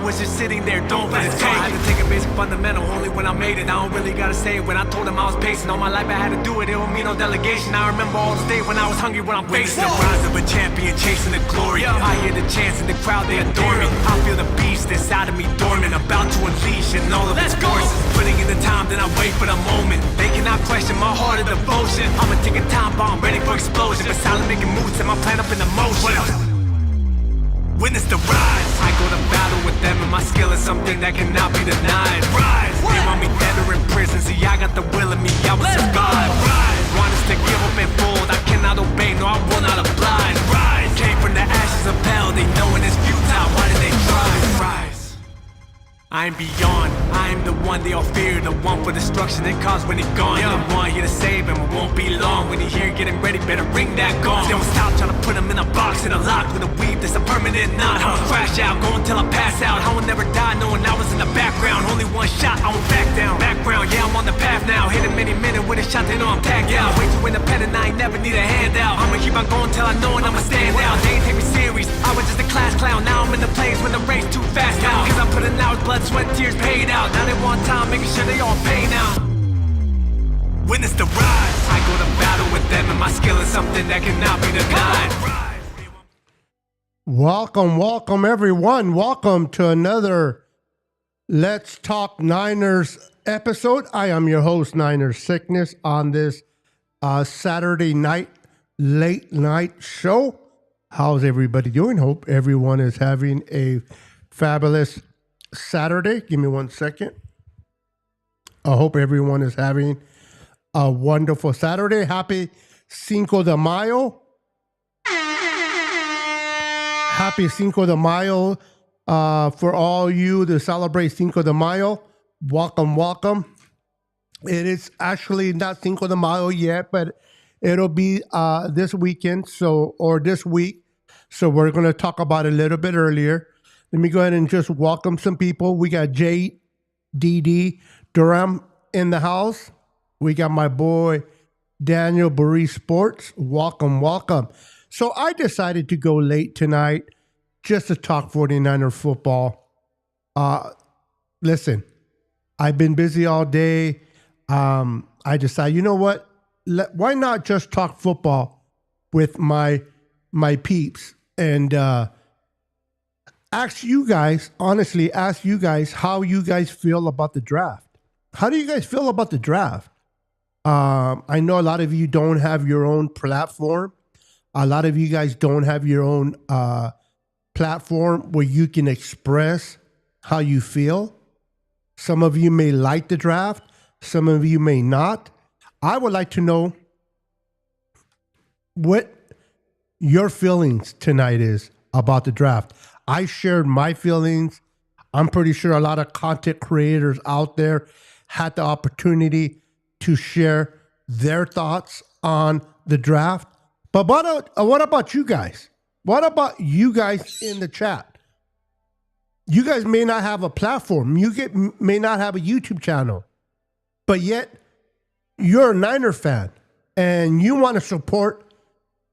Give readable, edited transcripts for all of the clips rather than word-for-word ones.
was just sitting there, don't let it take. I had to take a basic fundamental only when I made it. I don't really gotta say it when I told him I was pacing. All my life I had to do it, it don't mean no delegation. I remember all the day when I was hungry when I'm facing the rise of a champion, chasing the glory. I hear the chants in the crowd, they adore me. I feel the beast inside of me dormant, about to unleash in all of its forces. Putting in the time, then I wait for the moment. They cannot question my heart of devotion. I'm a ticking time bomb, ready for explosion. But silent making moves, and my plan up in the motion. Witness the rise. I go to battle with them, and my skill is something that cannot be denied. Rise. They want me dead or in prison. See, I got the will in me, I will survive. Rise. Want us to give up and fold. I cannot obey, no, I will not oblige. Rise. Came from the ashes of hell. They know it is futile. Why did they try? Rise. I am beyond, I am the one they all fear, the one for destruction they cause when he's gone. The one here to save him, it won't be long. When you hear getting ready, better ring that gong. Don't stop trying to put him in a box, in a lock with a weave that's a permanent knot. I'ma crash out, go until I pass out. I will never die knowing I was in the background. Only one shot, I won't back down. Background, yeah, I'm on the path now. Hit him any minute with a shot, they know I'm tagged out. Way too independent, I ain't never need a handout. I'ma keep on going till I know it, I'ma stand out. They ain't take me serious, I was just a class clown. Now I'm in the place when the race too fast now. Cause I'm putting out blood, sweat, tears paid out. Now they want time, making sure they all pay now. Witness the rise. I go to battle with them, and my skill is something that cannot be denied. Welcome everyone. Welcome to another Let's Talk Niners episode. I am your host, Niners Sickness, on this Saturday night, late night show. How's everybody doing? Hope everyone is having a fabulous Saturday. Give me 1 second. I hope everyone is having a wonderful Saturday. Happy Cinco de Mayo. Happy Cinco de Mayo for all you to celebrate Cinco de Mayo. Welcome. It is actually not Cinco de Mayo yet, but it'll be this weekend, or this week. So we're going to talk about it a little bit earlier. Let me go ahead and just welcome some people. We got JDD Durham in the house. We got my boy Daniel Burry Sports. Welcome. So I decided to go late tonight just to talk 49er football. Listen, I've been busy all day. I decided, you know what? Why not just talk football with my peeps and ask you guys how you guys feel about the draft. How do you guys feel about the draft? I know a lot of you don't have your own platform. A lot of you guys don't have your own platform where you can express how you feel. Some of you may like the draft. Some of you may not. I would like to know what your feelings tonight is about the draft. I shared my feelings. I'm pretty sure a lot of content creators out there had the opportunity to share their thoughts on the draft. But what about you guys? What about you guys in the chat? You guys may not have a platform. May not have a YouTube channel. But yet, you're a Niner fan. And you want to support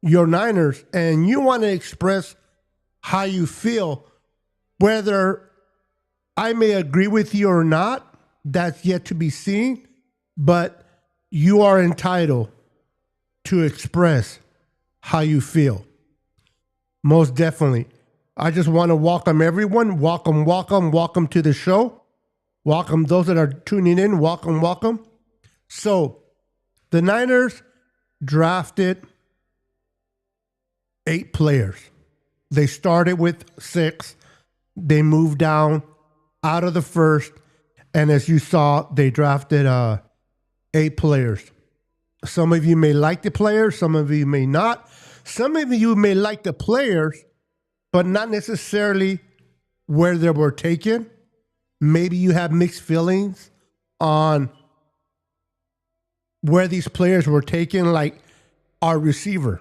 your Niners. And you want to express how you feel. Whether I may agree with you or not, that's yet to be seen. But you are entitled to express how you feel. Most definitely. I just want to welcome everyone. Welcome to the show. Welcome those that are tuning in. Welcome. So, the Niners drafted 8 players. They started with 6. They moved down out of the first. And as you saw, they drafted 8 players. Some of you may like the players. Some of you may not. Some of you may like the players, but not necessarily where they were taken. Maybe you have mixed feelings on where these players were taken, like our receiver.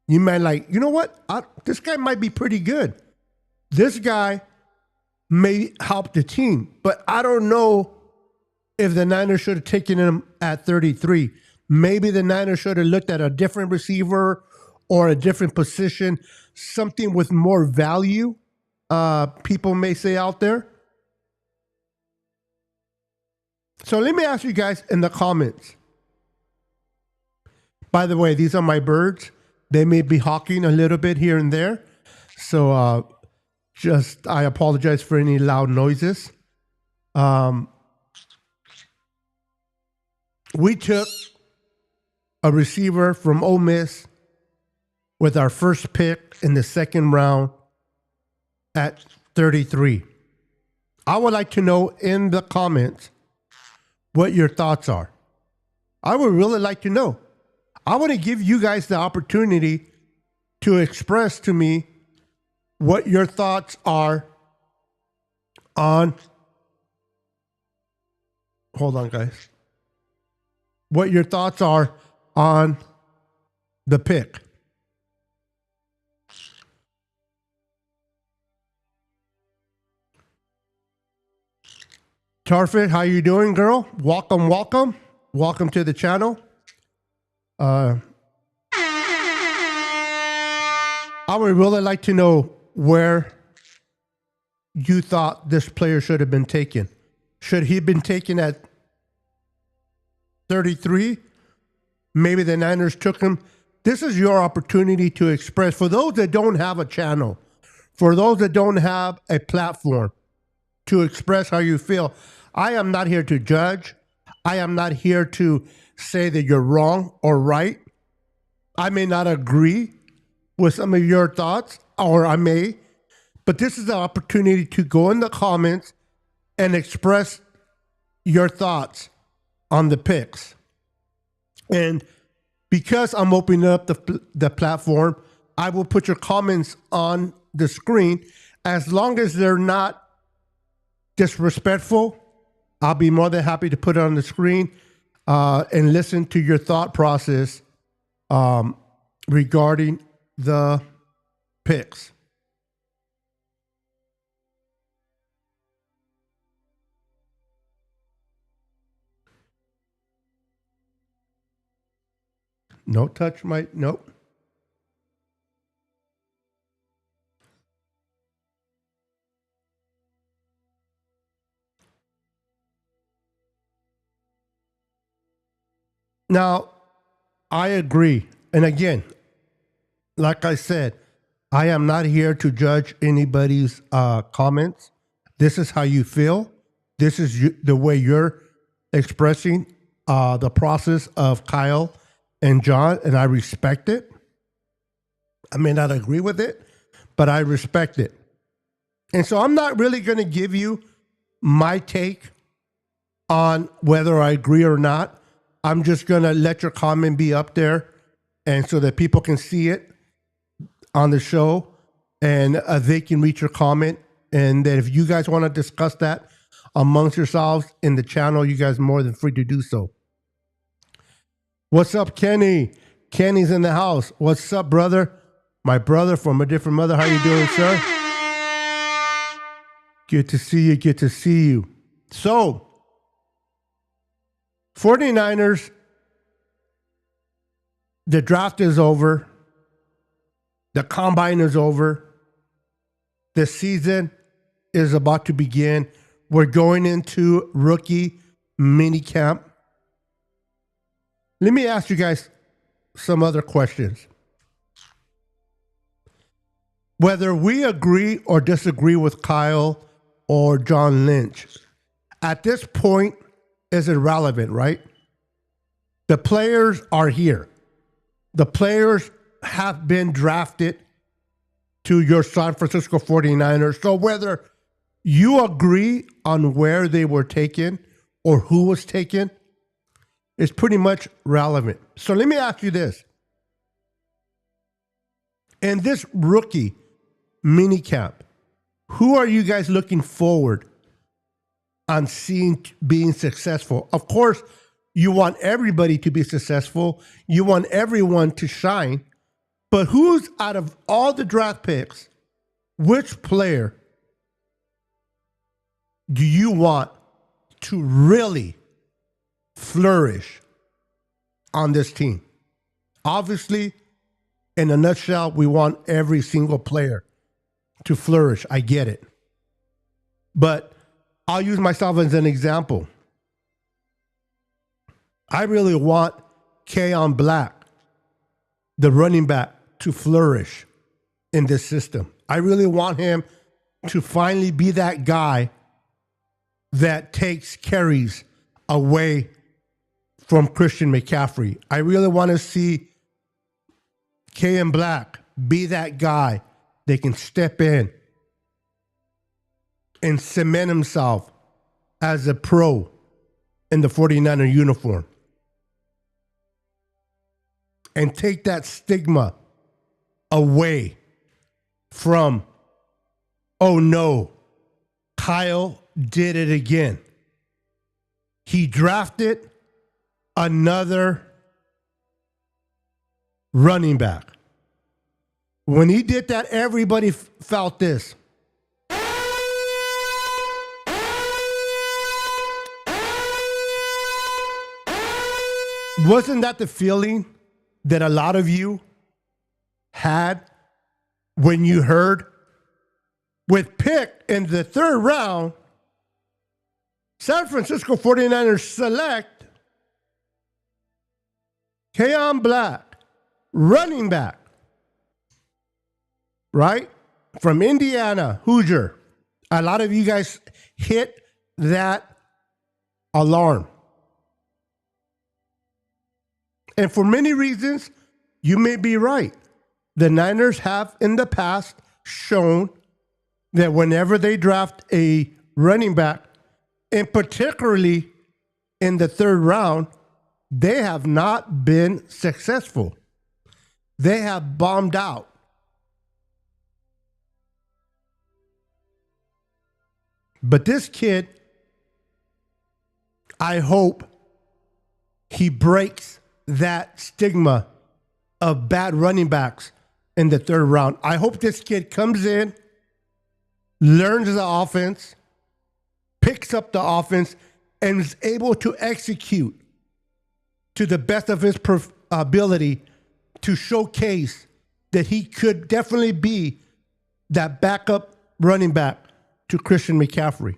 You might like, you know what? This guy might be pretty good. This guy may help the team, but I don't know if the Niners should have taken him at 33. Maybe the Niners should have looked at a different receiver or a different position, something with more value people may say out there. So let me ask you guys in the comments. By the way, these are my birds. They may be hawking a little bit here and there. So I apologize for any loud noises. We took a receiver from Ole Miss with our first pick in the second round at 33. I would like to know in the comments what your thoughts are. I would really like to know. I want to give you guys the opportunity to express to me what your thoughts are on, hold on guys, what your thoughts are on the pick. Tarfit, how you doing, girl? Welcome, welcome. Welcome to the channel. I would really like to know where you thought this player should have been taken. Should he have been taken at 33? Maybe the Niners took him. This is your opportunity to express. For those that don't have a channel, for those that don't have a platform to express how you feel, I am not here to judge. I am not here to say that you're wrong or right. I may not agree with some of your thoughts, or I may, but this is the opportunity to go in the comments and express your thoughts on the picks. And because I'm opening up the platform, I will put your comments on the screen. As long as they're not disrespectful, I'll be more than happy to put it on the screen and listen to your thought process regarding the picks. No touch my, nope. Now, I agree. And again, like I said, I am not here to judge anybody's comments. This is how you feel. This is the way you're expressing the process of Kyle and John, and I respect it. I may not agree with it, but I respect it. And so I'm not really going to give you my take on whether I agree or not. I'm just going to let your comment be up there, and so that people can see it on the show, and they can reach your comment. And that if you guys want to discuss that amongst yourselves in the channel, you guys are more than free to do so. What's up, Kenny? Kenny's in the house. What's up, brother? My brother from a different mother. How you doing, sir? Good to see you. Good to see you. So, 49ers, the draft is over. The combine is over. The season is about to begin. We're going into rookie mini camp. Let me ask you guys some other questions. Whether we agree or disagree with Kyle or John Lynch, at this point is irrelevant, right? The players are here. The players have been drafted to your San Francisco 49ers. So whether you agree on where they were taken or who was taken is pretty much relevant. So let me ask you this. In this rookie minicamp, who are you guys looking forward on seeing being successful? Of course, you want everybody to be successful. You want everyone to shine. But who's, out of all the draft picks, which player do you want to really flourish on this team? Obviously, in a nutshell, we want every single player to flourish. I get it. But I'll use myself as an example. I really want Keon Black, the running back, to flourish in this system. I really want him to finally be that guy that takes carries away from Christian McCaffrey. I really want to see Keon Black be that guy that can step in and cement himself as a pro in the 49er uniform and take that stigma away from, oh no, Kyle did it again. He drafted another running back. When he did that, everybody felt this. Wasn't that the feeling that a lot of you had when you heard with pick in the third round, San Francisco 49ers select Keon Black, running back, right? From Indiana, Hoosier. A lot of you guys hit that alarm. And for many reasons, you may be right. The Niners have in the past shown that whenever they draft a running back, and particularly in the third round, they have not been successful. They have bombed out. But this kid, I hope he breaks that stigma of bad running backs in the third round. I hope this kid comes in, learns the offense, picks up the offense, and is able to execute to the best of his ability to showcase that he could definitely be that backup running back to Christian McCaffrey.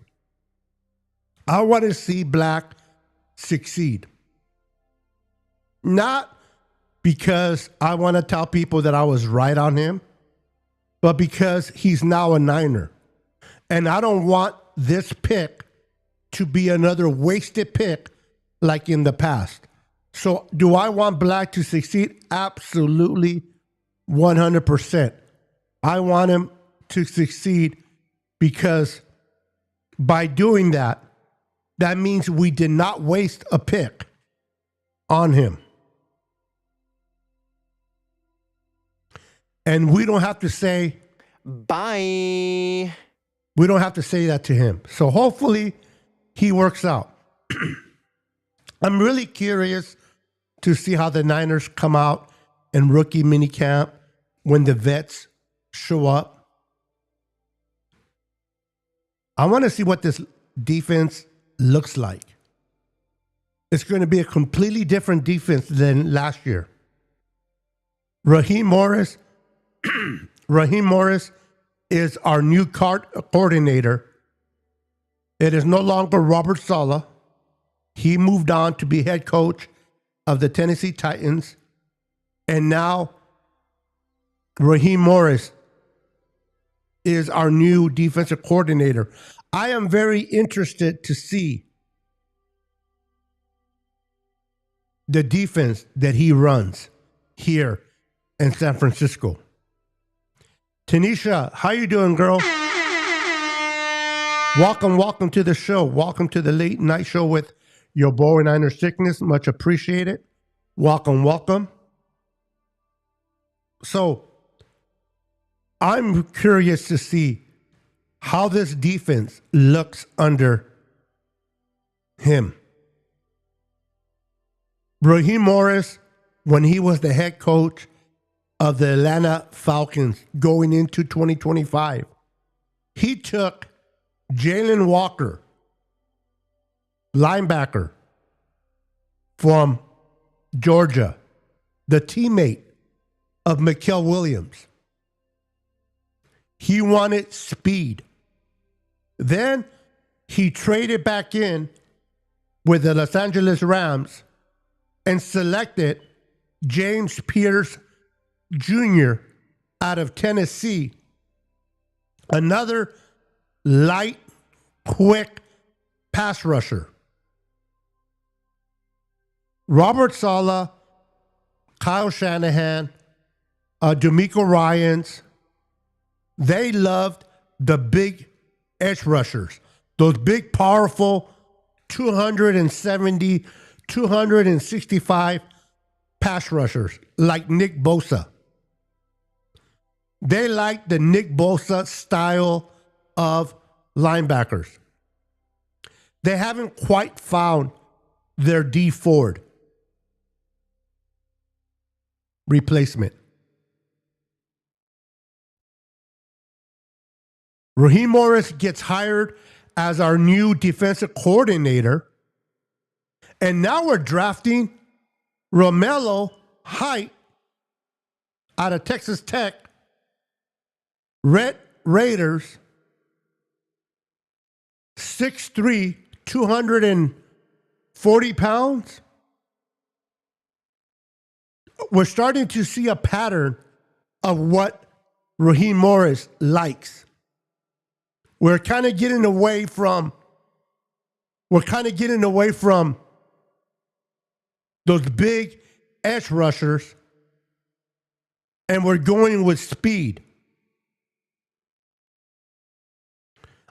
I want to see Black succeed. Not because I want to tell people that I was right on him, but because he's now a Niner. And I don't want this pick to be another wasted pick like in the past. So do I want Black to succeed? Absolutely, 100%. I want him to succeed because by doing that, that means we did not waste a pick on him. And we don't have to say, bye. We don't have to say that to him. So hopefully he works out. I'm really curious to see how the Niners come out in rookie minicamp when the vets show up. I want to see what this defense looks like. It's going to be a completely different defense than last year. Raheem Morris is our new coordinator. It is no longer Robert Saleh. He moved on to be head coach of the Tennessee Titans. And now Raheem Morris is our new defensive coordinator. I am very interested to see the defense that he runs here in San Francisco. Tanisha, how you doing, girl? Welcome to the show. Welcome to the late night show with your boy Niner Sickness. Much appreciated. Welcome. So, I'm curious to see how this defense looks under him. Raheem Morris, when he was the head coach of the Atlanta Falcons going into 2025, he took Jalen Walker, linebacker from Georgia, the teammate of Mikael Williams. He wanted speed. Then he traded back in with the Los Angeles Rams and selected James Pierce Jr. out of Tennessee. Another light, quick pass rusher. Robert Saleh, Kyle Shanahan, DeMeco Ryans, they loved the big edge rushers. Those big, powerful, 270, 265 pass rushers like Nick Bosa. They like the Nick Bosa style of linebackers. They haven't quite found their D Ford replacement. Raheem Morris gets hired as our new defensive coordinator. And now we're drafting Romello Height out of Texas Tech. Red Raiders, 6'3", 240 pounds. We're starting to see a pattern of what Raheem Morris likes. We're kind of getting away from those big edge rushers, and we're going with speed.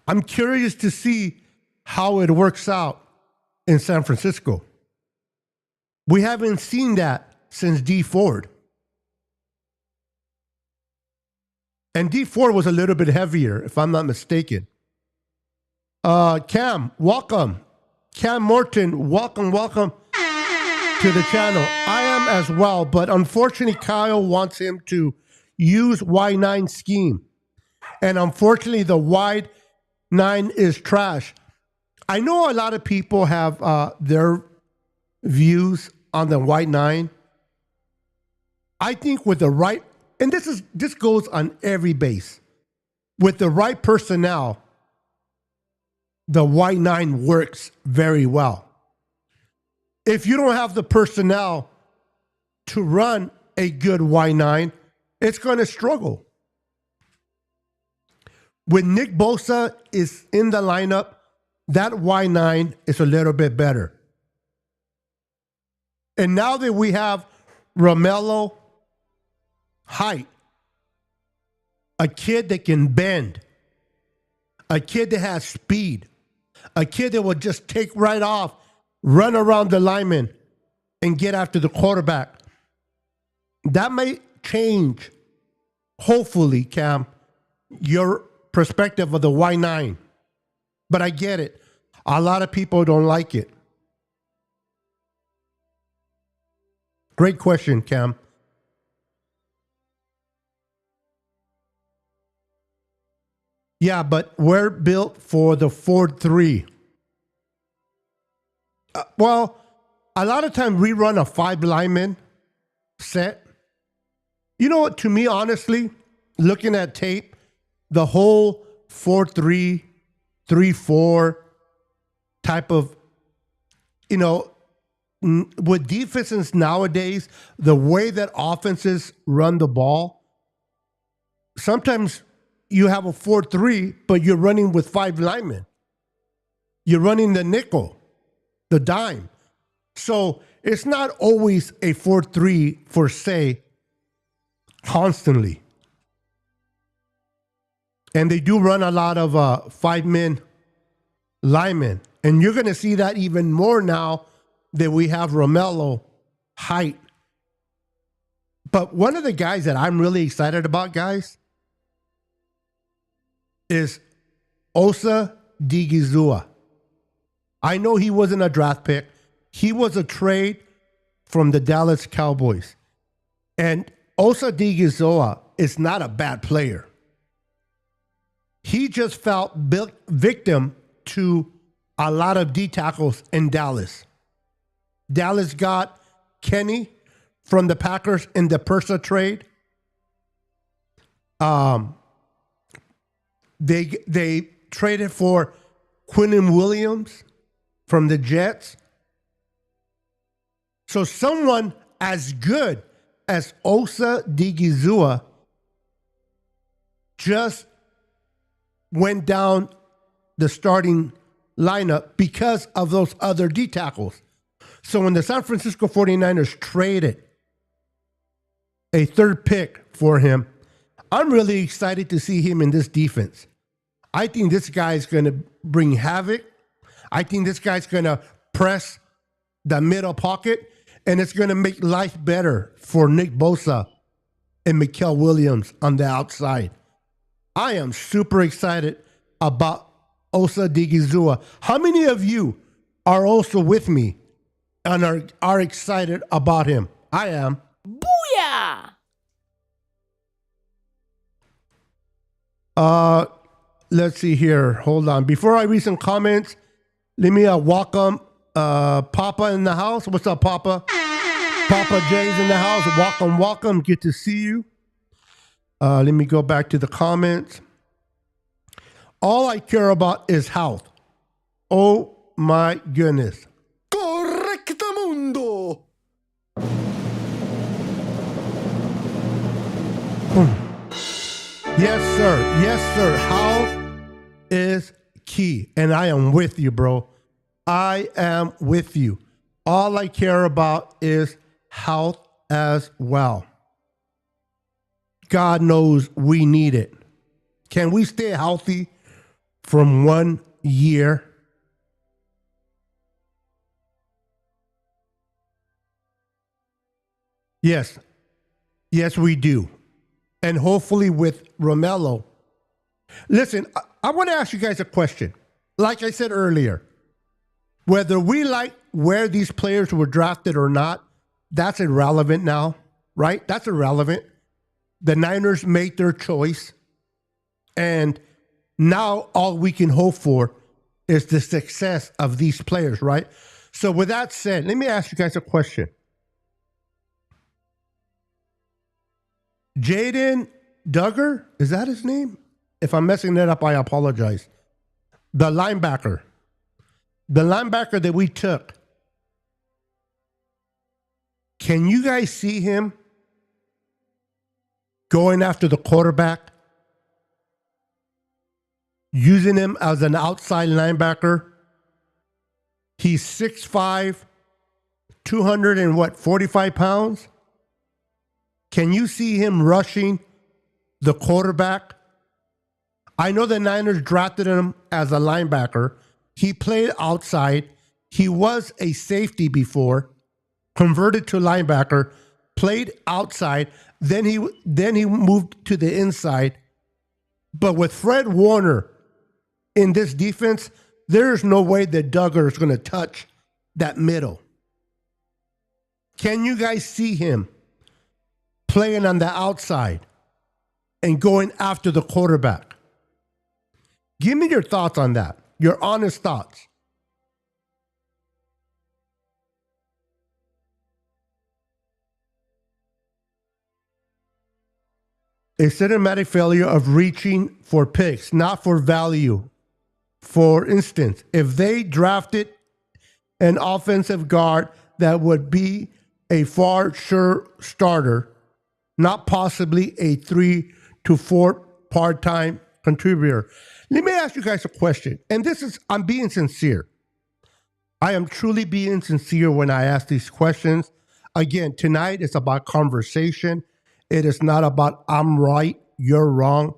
I'm curious to see how it works out in San Francisco. We haven't seen that since D Ford. And D Ford was a little bit heavier, if I'm not mistaken. Cam, welcome. Cam Morton, welcome to the channel. I am as well, but unfortunately, Kyle wants him to use Y9 scheme. And unfortunately, the wide 9 is trash. I know a lot of people have their views on the white 9. I think with the right, and this goes on every base, with the right personnel, the white 9 works very well. If you don't have the personnel to run a good white 9, it's going to struggle. When Nick Bosa is in the lineup, that Y9 is a little bit better. And now that we have Romello Height, a kid that can bend, a kid that has speed, a kid that will just take right off, run around the lineman, and get after the quarterback. That may change, hopefully, Cam, your perspective of the Y9. But I get it. A lot of people don't like it. Great question, Cam. Yeah, but we're built for the 4-3. Well, a lot of times we run a 5 lineman set. You know what, to me, honestly, looking at tape, the whole 4-3, 3-4 type of, with defenses nowadays, the way that offenses run the ball, sometimes you have a 4-3, but you're running with 5 linemen. You're running the nickel, the dime. So it's not always a 4-3 for say constantly. And they do run a lot of 5-man linemen. And you're going to see that even more now that we have Romello Height. But one of the guys that I'm really excited about, guys, is Osa Odighizuwa. I know he wasn't a draft pick. He was a trade from the Dallas Cowboys. And Osa Odighizuwa is not a bad player. He just fell victim to a lot of D tackles in Dallas. Dallas got Kenny from the Packers in the Persa trade. They traded for Quinnen Williams from the Jets. So someone as good as Osa Digizua just went down the starting lineup because of those other D tackles. So when the San Francisco 49ers traded a third pick for him, I'm really excited to see him in this defense. I think this guy's going to bring havoc. I think this guy's going to press the middle pocket, and it's going to make life better for Nick Bosa and Mikael Williams on the outside. I am super excited about Osa Digizua. How many of you are also with me and are excited about him? I am. Booyah! Let's see here. Hold on. Before I read some comments, let me welcome Papa in the house. What's up, Papa? Papa Jay's in the house. Welcome, welcome. Good to see you. Let me go back to the comments. All I care about is health. Oh my goodness. Correctamundo. Yes, sir. Yes, sir. Health is key. And I am with you, bro. I am with you. All I care about is health as well. God knows we need it. Can we stay healthy from 1 year? Yes. Yes, we do. And hopefully with Romello. Listen, I want to ask you guys a question. Like I said earlier, whether we like where these players were drafted or not, that's irrelevant now, right? That's irrelevant. The Niners made their choice. And now all we can hope for is the success of these players, right? So with that said, let me ask you guys a question. Jaden Duggar, is that his name? If I'm messing that up, I apologize. The linebacker that we took. Can you guys see him going after the quarterback? Using him as an outside linebacker? He's 6'5", 245 pounds? Can you see him rushing the quarterback? I know the Niners drafted him as a linebacker. He played outside. He was a safety before, converted to linebacker, played outside. Then he moved to the inside. But with Fred Warner in this defense, there's no way that Duggar is going to touch that middle. Can you guys see him playing on the outside and going after the quarterback? Give me your thoughts on that, your honest thoughts. A cinematic failure of reaching for picks, not for value. For instance, if they drafted an offensive guard that would be a far sure starter, not possibly a 3 to 4 part-time contributor. Let me ask you guys a question. And I'm being sincere. I am truly being sincere when I ask these questions. Again, tonight it's about conversation. It is not about I'm right, you're wrong,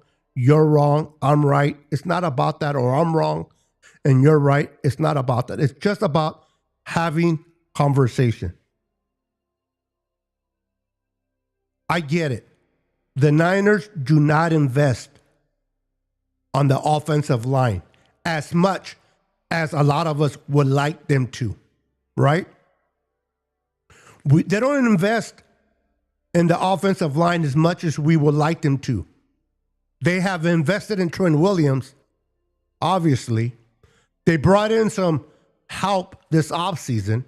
I'm right. It's not about that, or I'm wrong and you're right. It's not about that. It's just about having conversation. I get it. The Niners do not invest on the offensive line as much as a lot of us would like them to, right? They don't invest in the offensive line as much as we would like them to. They have invested in Trent Williams, obviously. They brought in some help this offseason.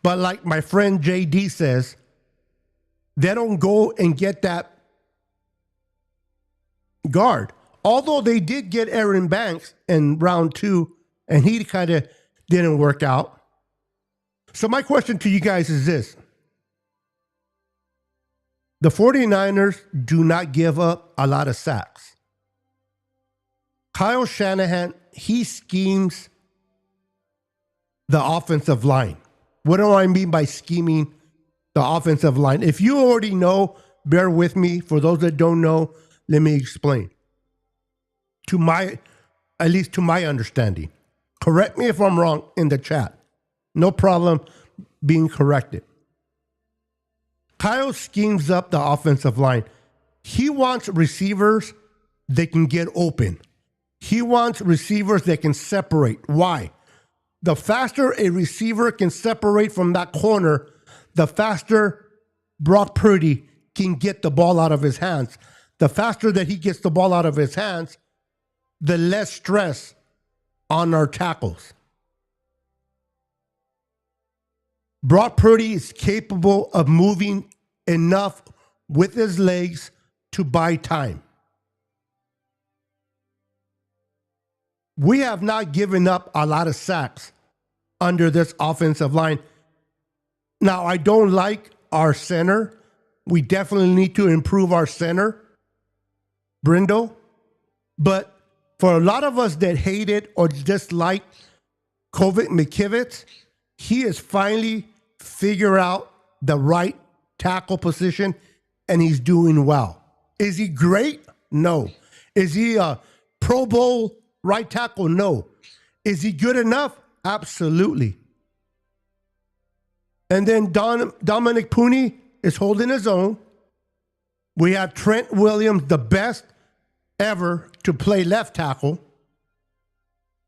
But like my friend JD says, they don't go and get that guard. Although they did get Aaron Banks in round 2, and he kind of didn't work out. So my question to you guys is this. The 49ers do not give up a lot of sacks. Kyle Shanahan, he schemes the offensive line. What do I mean by scheming the offensive line? If you already know, bear with me. For those that don't know, let me explain. At least to my understanding. Correct me if I'm wrong in the chat. No problem being corrected. Kyle schemes up the offensive line. He wants receivers that can get open. He wants receivers that can separate. Why? The faster a receiver can separate from that corner, the faster Brock Purdy can get the ball out of his hands. The faster that he gets the ball out of his hands, the less stress on our tackles. Brock Purdy is capable of moving enough with his legs to buy time. We have not given up a lot of sacks under this offensive line. Now, I don't like our center. We definitely need to improve our center, Brindle. But for a lot of us that hate it or dislike Kovic McKivitz, he has finally figured out the right tackle position, and he's doing well. Is he great? No. Is he a Pro Bowl right tackle? No. Is he good enough? Absolutely. And then Dominic Pooney is holding his own. We have Trent Williams, the best ever to play left tackle.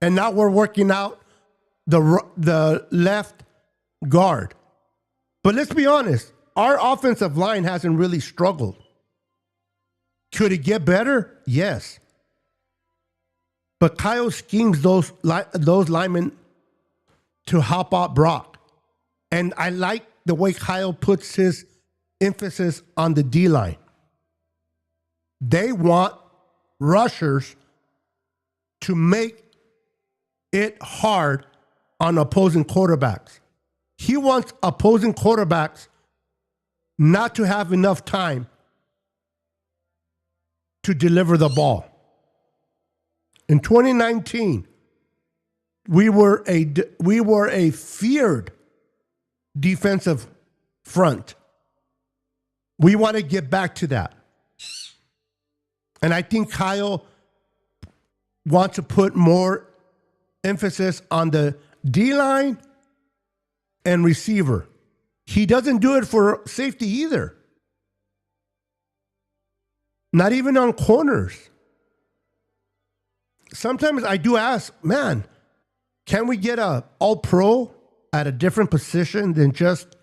And now we're working out the left guard. But let's be honest, our offensive line hasn't really struggled. Could it get better? Yes. But Kyle schemes those linemen to help out Brock. And I like the way Kyle puts his emphasis on the D-line. They want rushers to make it hard on opposing quarterbacks. He wants opposing quarterbacks not to have enough time to deliver the ball. In 2019, we were a feared defensive front. We want to get back to that. And I think Kyle wants to put more emphasis on the D-line and receiver. He doesn't do it for safety either. Not even on corners. Sometimes I do ask, man, can we get a all-pro at a different position than just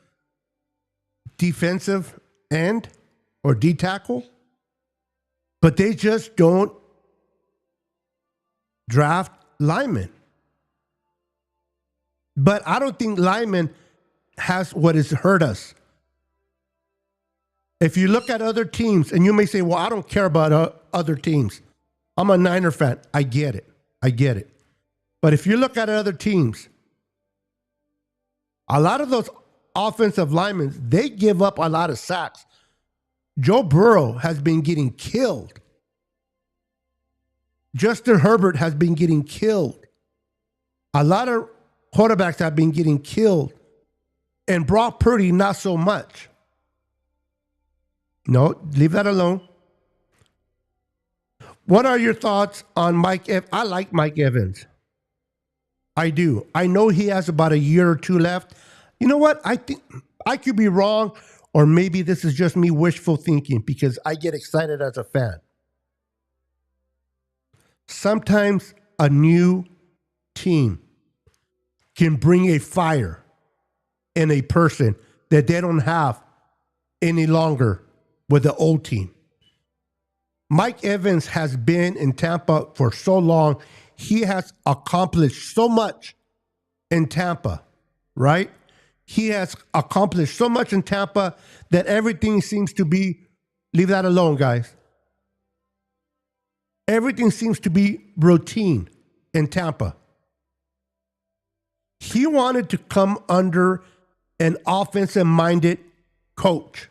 defensive end or D-tackle? But they just don't draft linemen. But I don't think linemen has what has hurt us. If you look at other teams, and you may say, well, I don't care about other teams. I'm a Niner fan. I get it. But if you look at other teams, a lot of those offensive linemen, they give up a lot of sacks. Joe Burrow has been getting killed. Justin Herbert has been getting killed. A lot of quarterbacks have been getting killed. And Brock Purdy, not so much. No, leave that alone. What are your thoughts on Mike Evans? I like Mike Evans. I do. I know he has about a year or two left. You know what? I think I could be wrong, or maybe this is just me wishful thinking because I get excited as a fan. Sometimes a new team can bring a fire in a person that they don't have any longer with the old team. Mike Evans has been in Tampa for so long. He has accomplished so much in Tampa, right? He has accomplished so much in Tampa that everything seems to be, leave that alone, guys. everything seems to be routine in Tampa. He wanted to come under an offensive-minded coach.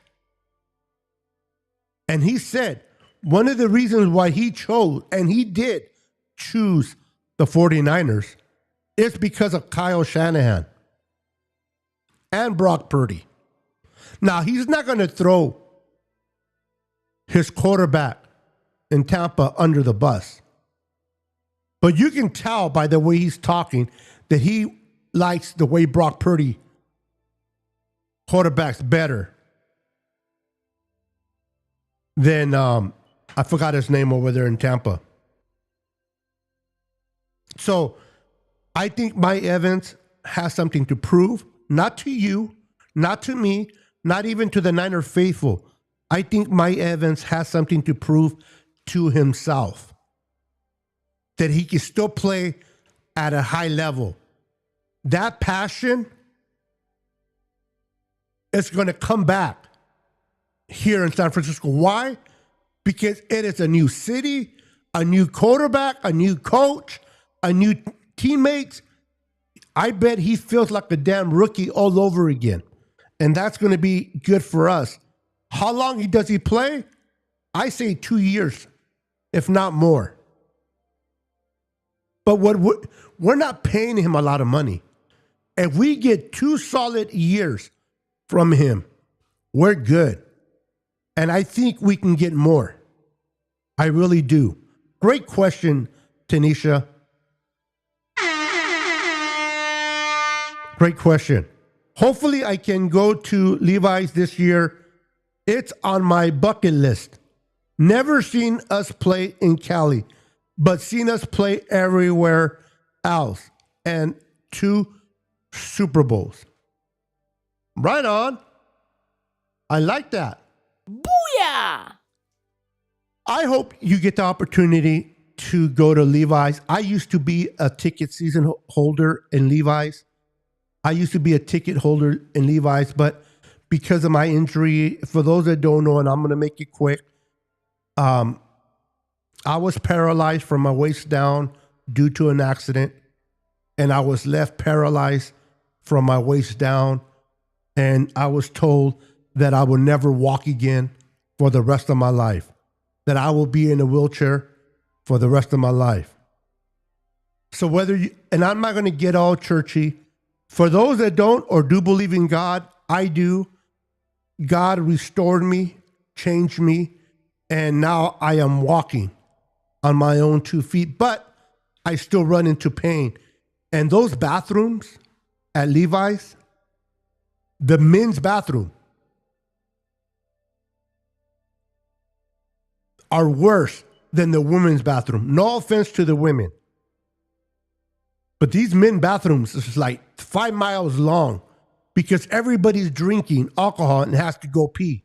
And he said one of the reasons why he chose, and he did choose the 49ers, is because of Kyle Shanahan and Brock Purdy. Now, he's not going to throw his quarterback in Tampa under the bus. But you can tell by the way he's talking that he likes the way Brock Purdy quarterbacks better than, I forgot his name over there in Tampa. So I think Mike Evans has something to prove, not to you, not to me, not even to the Niner faithful. I think Mike Evans has something to prove to himself, that he can still play at a high level. That passion is going to come back here in San Francisco. Why? Because it is a new city, a new quarterback, a new coach, a new teammates. I bet he feels like a damn rookie all over again. And that's going to be good for us. How long does he play? I say 2 years, if not more. But we're not paying him a lot of money. If we get 2 solid years from him, we're good. And I think we can get more. I really do. Great question, Tanisha. Great question. Hopefully I can go to Levi's this year. It's on my bucket list. Never seen us play in Cali, but seen us play everywhere else. And 2 Super Bowls. Right on. I like that. Booyah! I hope you get the opportunity to go to Levi's. I used to be a ticket season holder in Levi's. But because of my injury, for those that don't know, and I'm going to make it quick, I was paralyzed from my waist down due to an accident, and I was left paralyzed from my waist down, and I was told that I would never walk again for the rest of my life, that I will be in a wheelchair for the rest of my life. So and I'm not going to get all churchy. For those that don't or do believe in God, I do. God restored me, changed me, and now I am walking on my own 2 feet, but I still run into pain. And those bathrooms at Levi's, the men's bathroom, are worse than the women's bathroom. No offense to the women. But these men bathrooms is like 5 miles long because everybody's drinking alcohol and has to go pee.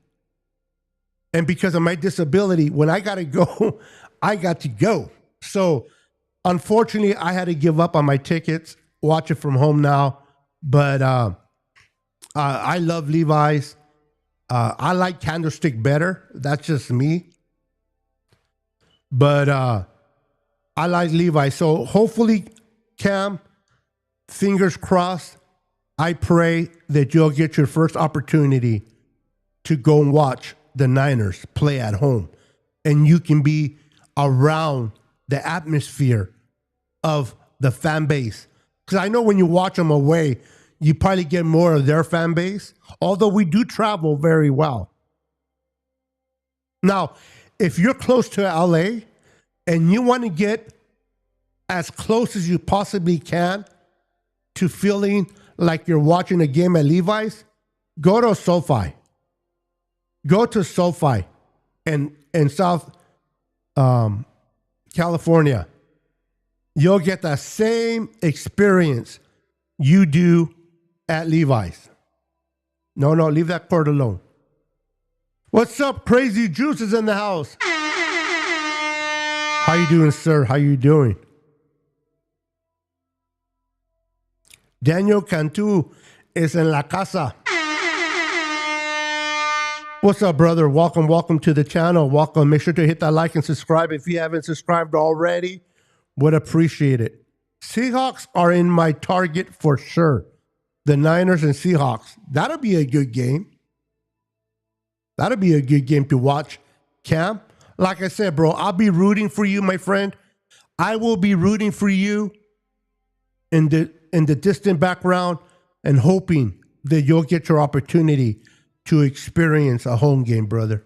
And because of my disability, when I got to go, I got to go. So unfortunately, I had to give up on my tickets, watch it from home now. But I love Levi's. I like Candlestick better. That's just me. But I like Levi's. So hopefully, Cam, fingers crossed, I pray that you'll get your first opportunity to go and watch the Niners play at home. And you can be around the atmosphere of the fan base. Because I know when you watch them away, you probably get more of their fan base, although we do travel very well. Now, if you're close to LA and you want to get as close as you possibly can to feeling like you're watching a game at Levi's, go to SoFi. Go to SoFi in South California. You'll get the same experience you do at Levi's. No, leave that part alone. What's up, Crazy Juice is in the house. How you doing, sir? How you doing? Daniel Cantu is en la casa. What's up, brother? Welcome to the channel. Welcome. Make sure to hit that like and subscribe if you haven't subscribed already. Would appreciate it. Seahawks are in my target for sure. The Niners and Seahawks. That'll be a good game. That'll be a good game to watch, Cam. Like I said, bro, I'll be rooting for you, my friend. I will be rooting for you in the distant background and hoping that you'll get your opportunity to experience a home game, brother.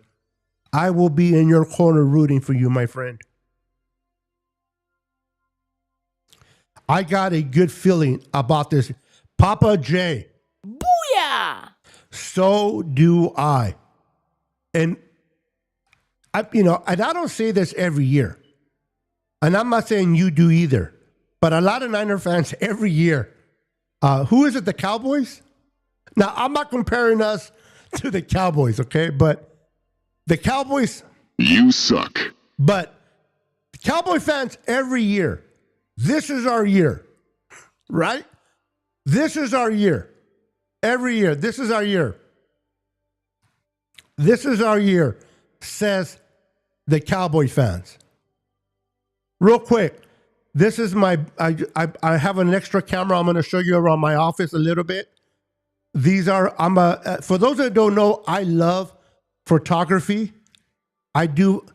I will be in your corner rooting for you, my friend. I got a good feeling about this. Papa J. Booyah! So do I. And and I don't say this every year. And I'm not saying you do either. But a lot of Niner fans every year. Who is it? The Cowboys? Now, I'm not comparing us to the Cowboys, okay? But the Cowboys. You suck. But Cowboy fans every year. This is our year, right? This is our year. Every year. This is our year. This is our year, says the Cowboy fans. Real quick, this is my, I have an extra camera. I'm going to show you around my office a little bit. These are, for those that don't know, I love photography. I do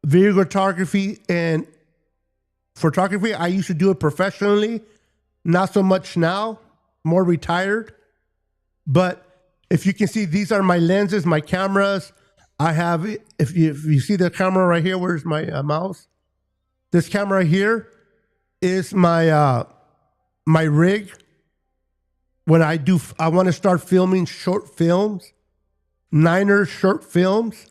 videography and photography. I used to do it professionally, not so much now, more retired. But if you can see, these are my lenses, my cameras. I have, if you see the camera right here, where's my mouse? This camera here is my my rig. When I want to start filming short films, Niners short films.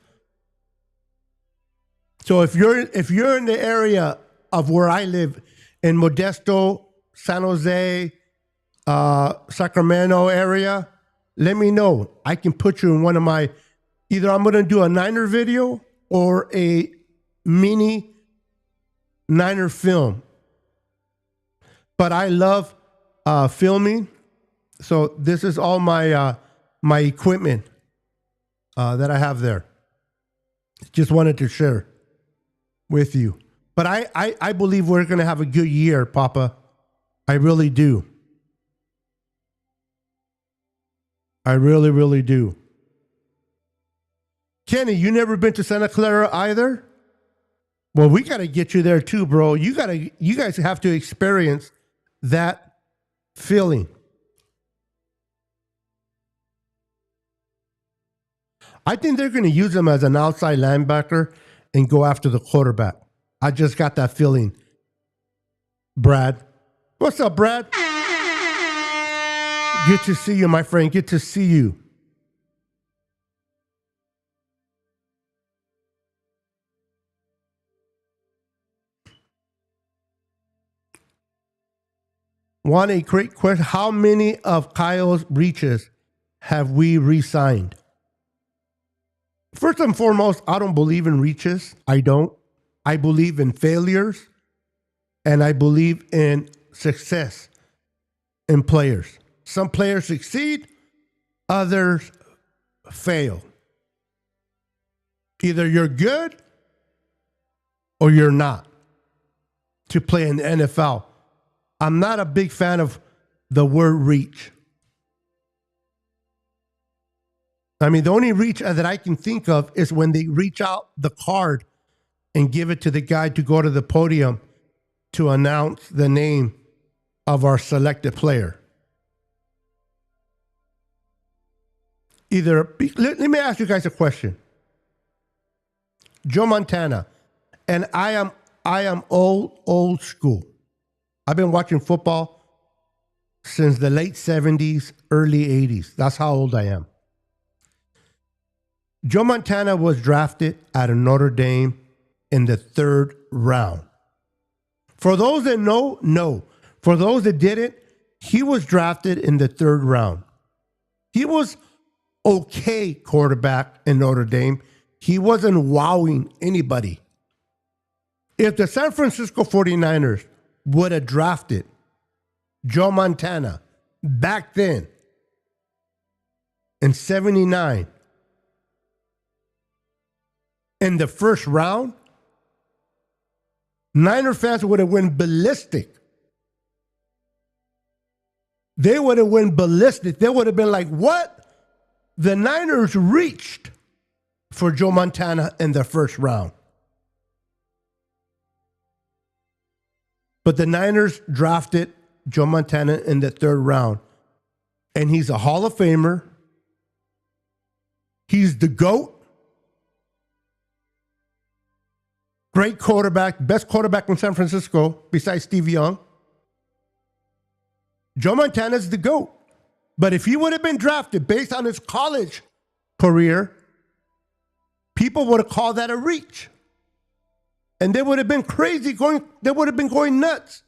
So if you're in the area of where I live, in Modesto, San Jose, Sacramento area, let me know. I can put you in one of my, either I'm going to do a Niner video or a mini Niner film. But I love filming. So this is all my my equipment that I have there. Just wanted to share with you. But I believe we're going to have a good year, Papa. I really do. I really, really do. Kenny, you never been to Santa Clara either? Well, we got to get you there too, bro. You guys have to experience that feeling. I think they're going to use him as an outside linebacker and go after the quarterback. I just got that feeling. Brad. What's up, Brad? Good to see you, my friend. Good to see you. Want a great question. How many of Kyle's reaches have we re-signed? First and foremost, I don't believe in reaches. I don't. I believe in failures, and I believe in success in players. Some players succeed, others fail. Either you're good or you're not to play in the NFL. I'm not a big fan of the word reach. I mean, the only reach that I can think of is when they reach out the card and give it to the guy to go to the podium to announce the name of our selected player. Let me ask you guys a question. Joe Montana, and I am old school. I've been watching football since the late 70s, early 80s. That's how old I am. Joe Montana was drafted out of Notre Dame in the 3rd round. For those that know, no. For those that didn't, he was drafted in the 3rd round. He was okay quarterback in Notre Dame. He wasn't wowing anybody. If the San Francisco 49ers would have drafted Joe Montana back then in 79, in the first round, Niner fans would have went ballistic. They would have went ballistic. They would have been like, what? The Niners reached for Joe Montana in the first round. But the Niners drafted Joe Montana in the third round. And he's a Hall of Famer. He's the GOAT. Great quarterback, best quarterback in San Francisco besides Steve Young. Joe Montana's the GOAT. But if he would have been drafted based on his college career, people would have called that a reach. And they would have been crazy they would have been going nuts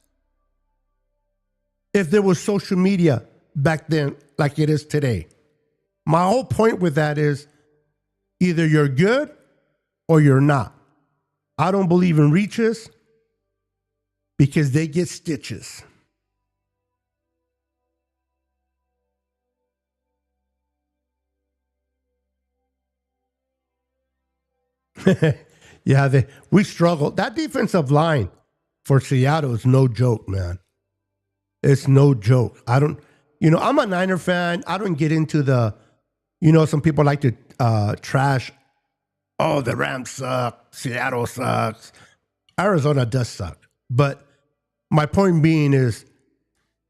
if there was social media back then like it is today. My whole point with that is either you're good or you're not. I don't believe in reaches because they get stitches. Yeah, we struggled. That defensive line for Seattle is no joke, man. It's no joke. I'm a Niner fan. I don't get into some people like to trash, oh, the Rams suck, Seattle sucks. Arizona does suck. But my point being is,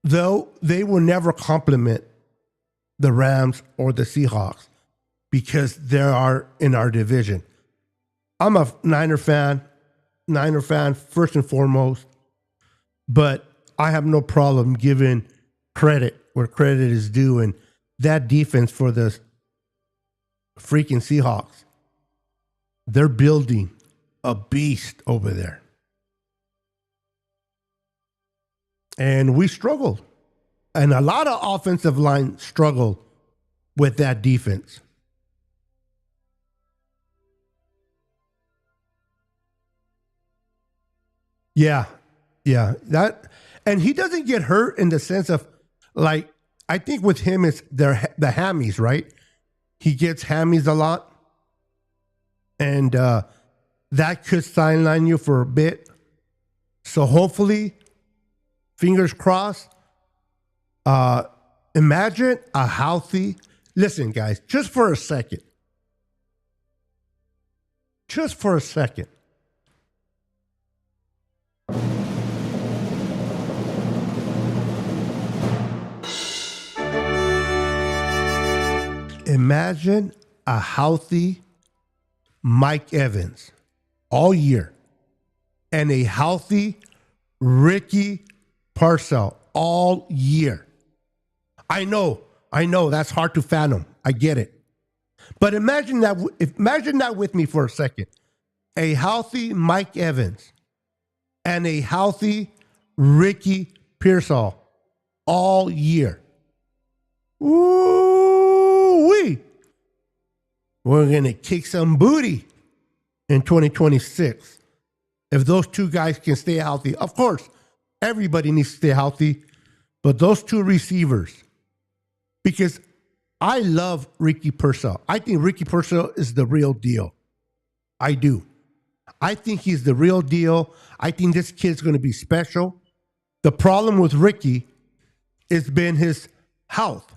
though they will never compliment the Rams or the Seahawks because they are in our division. I'm a Niner fan first and foremost, but I have no problem giving credit where credit is due. And that defense for the freaking Seahawks, they're building a beast over there. And we struggled. And a lot of offensive line struggled with that defense. Yeah. And he doesn't get hurt in the sense of, like, I think with him it's the hammies, right? He gets hammies a lot. And that could sideline you for a bit. So hopefully, fingers crossed, imagine a healthy, listen guys, just for a second. Imagine a healthy Mike Evans all year and a healthy Ricky Parcell all year. I know that's hard to fathom. I get it. But imagine that with me for a second. A healthy Mike Evans and a healthy Ricky Pearsall all year. Ooh-wee. We're going to kick some booty in 2026 if those two guys can stay healthy. Of course, everybody needs to stay healthy, but those two receivers, because I love Ricky Pearsall. I think Ricky Pearsall is the real deal. I do. I think he's the real deal. I think this kid's going to be special. The problem with Ricky has been his health.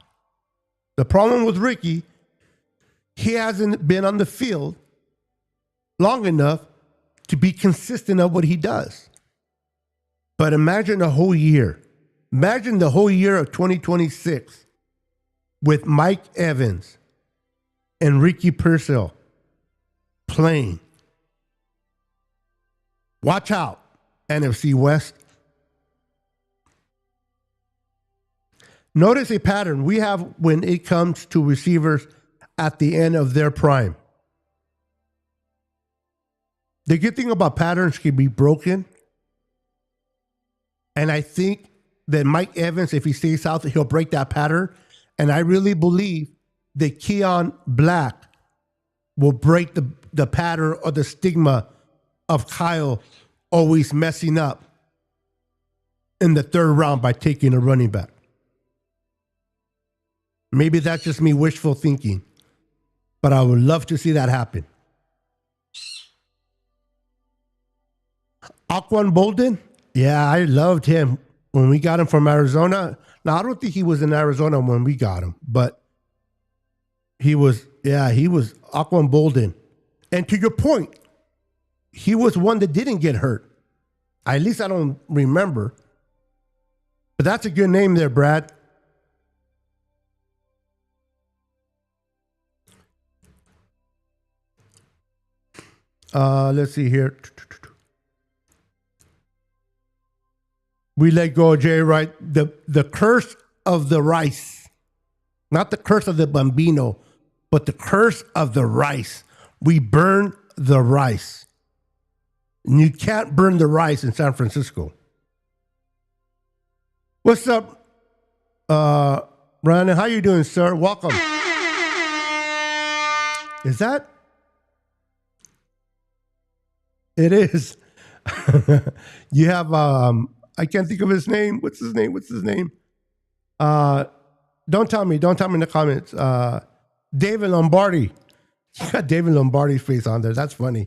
The problem with Ricky, he hasn't been on the field long enough to be consistent of what he does. But imagine a whole year. Imagine the whole year of 2026 with Mike Evans and Ricky Pearsall playing. Watch out, NFC West. Notice a pattern we have when it comes to receivers at the end of their prime. The good thing about patterns can be broken. And I think that Mike Evans, if he stays healthy, he'll break that pattern. And I really believe that Keon Black will break the pattern or the stigma of Kyle always messing up in the third round by taking a running back. Maybe that's just me wishful thinking, but I would love to see that happen. Aquan Bolden? Yeah, I loved him when we got him from Arizona. Now, I don't think he was in Arizona when we got him, but he was Aquan Bolden. And to your point, he was one that didn't get hurt. At least I don't remember. But that's a good name there, Brad. Let's see here. We let go of Jay Wright. The curse of the rice. Not the curse of the bambino, but the curse of the rice. We burn the rice. And you can't burn the rice in San Francisco. What's up, Brandon? How you doing, sir? Welcome. Is that? It is. You have, I can't think of his name. What's his name? Don't tell me in the comments. David Lombardi. You got David Lombardi's face on there. That's funny.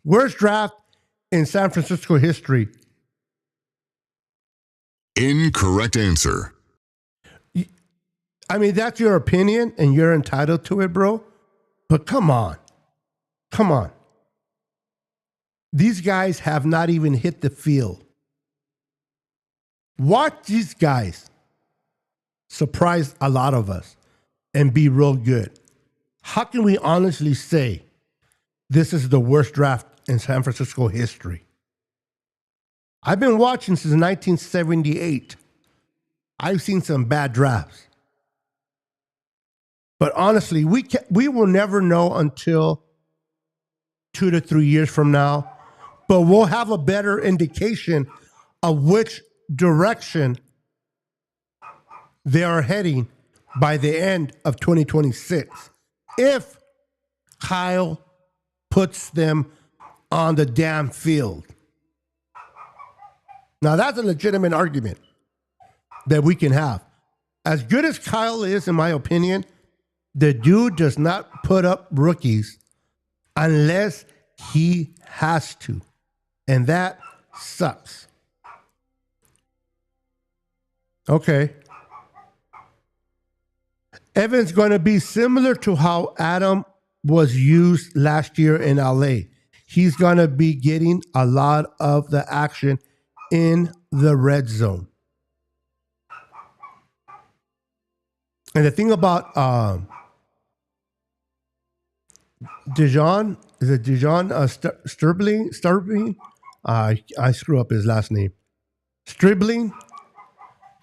Worst draft in San Francisco history. Incorrect answer. I mean, that's your opinion and you're entitled to it, bro. But come on. These guys have not even hit the field. Watch these guys surprise a lot of us and be real good. How can we honestly say this is the worst draft in San Francisco history? I've been watching since 1978. I've seen some bad drafts. But honestly, we will never know until 2 to 3 years from now. But we'll have a better indication of which direction they are heading by the end of 2026. If Kyle puts them on the damn field. Now, that's a legitimate argument that we can have. As good as Kyle is, in my opinion, the dude does not put up rookies unless he has to. And that sucks. Okay. Evan's going to be similar to how Adam was used last year in LA. He's going to be getting a lot of the action in the red zone. And the thing about Dijon, is it Dijon Stribling? I screw up his last name. Stribling.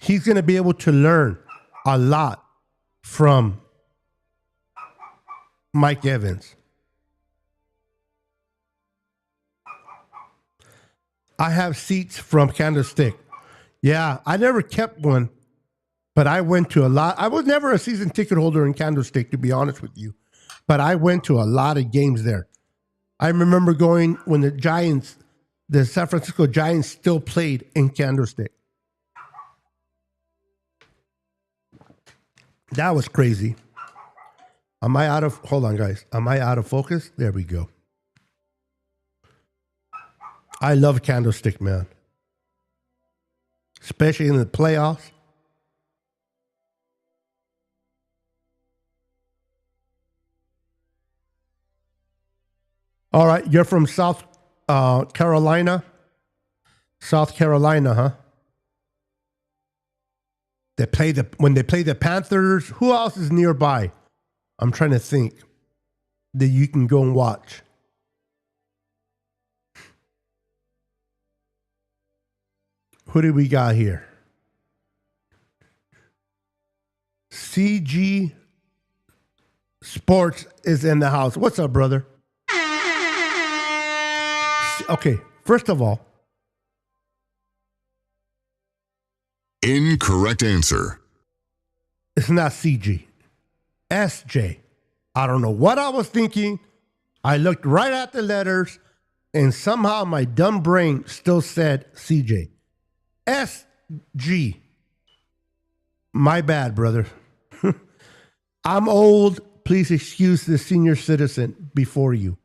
He's going to be able to learn a lot from Mike Evans. I have seats from Candlestick. Yeah, I never kept one, but I went to a lot. I was never a season ticket holder in Candlestick, to be honest with you, but I went to a lot of games there. I remember going when the San Francisco Giants still played in Candlestick. That was crazy. Hold on, guys. Am I out of focus? There we go. I love Candlestick, man. Especially in the playoffs. All right, you're from South Carolina? South Carolina, huh? When they play the Panthers, who else is nearby? I'm trying to think that you can go and watch. Who do we got here? CG Sports is in the house. What's up, brother? Okay, first of all. Incorrect answer. It's not CG. SJ. I don't know what I was thinking. I looked right at the letters, and somehow my dumb brain still said CJ. SG. My bad, brother. I'm old. Please excuse the senior citizen before you.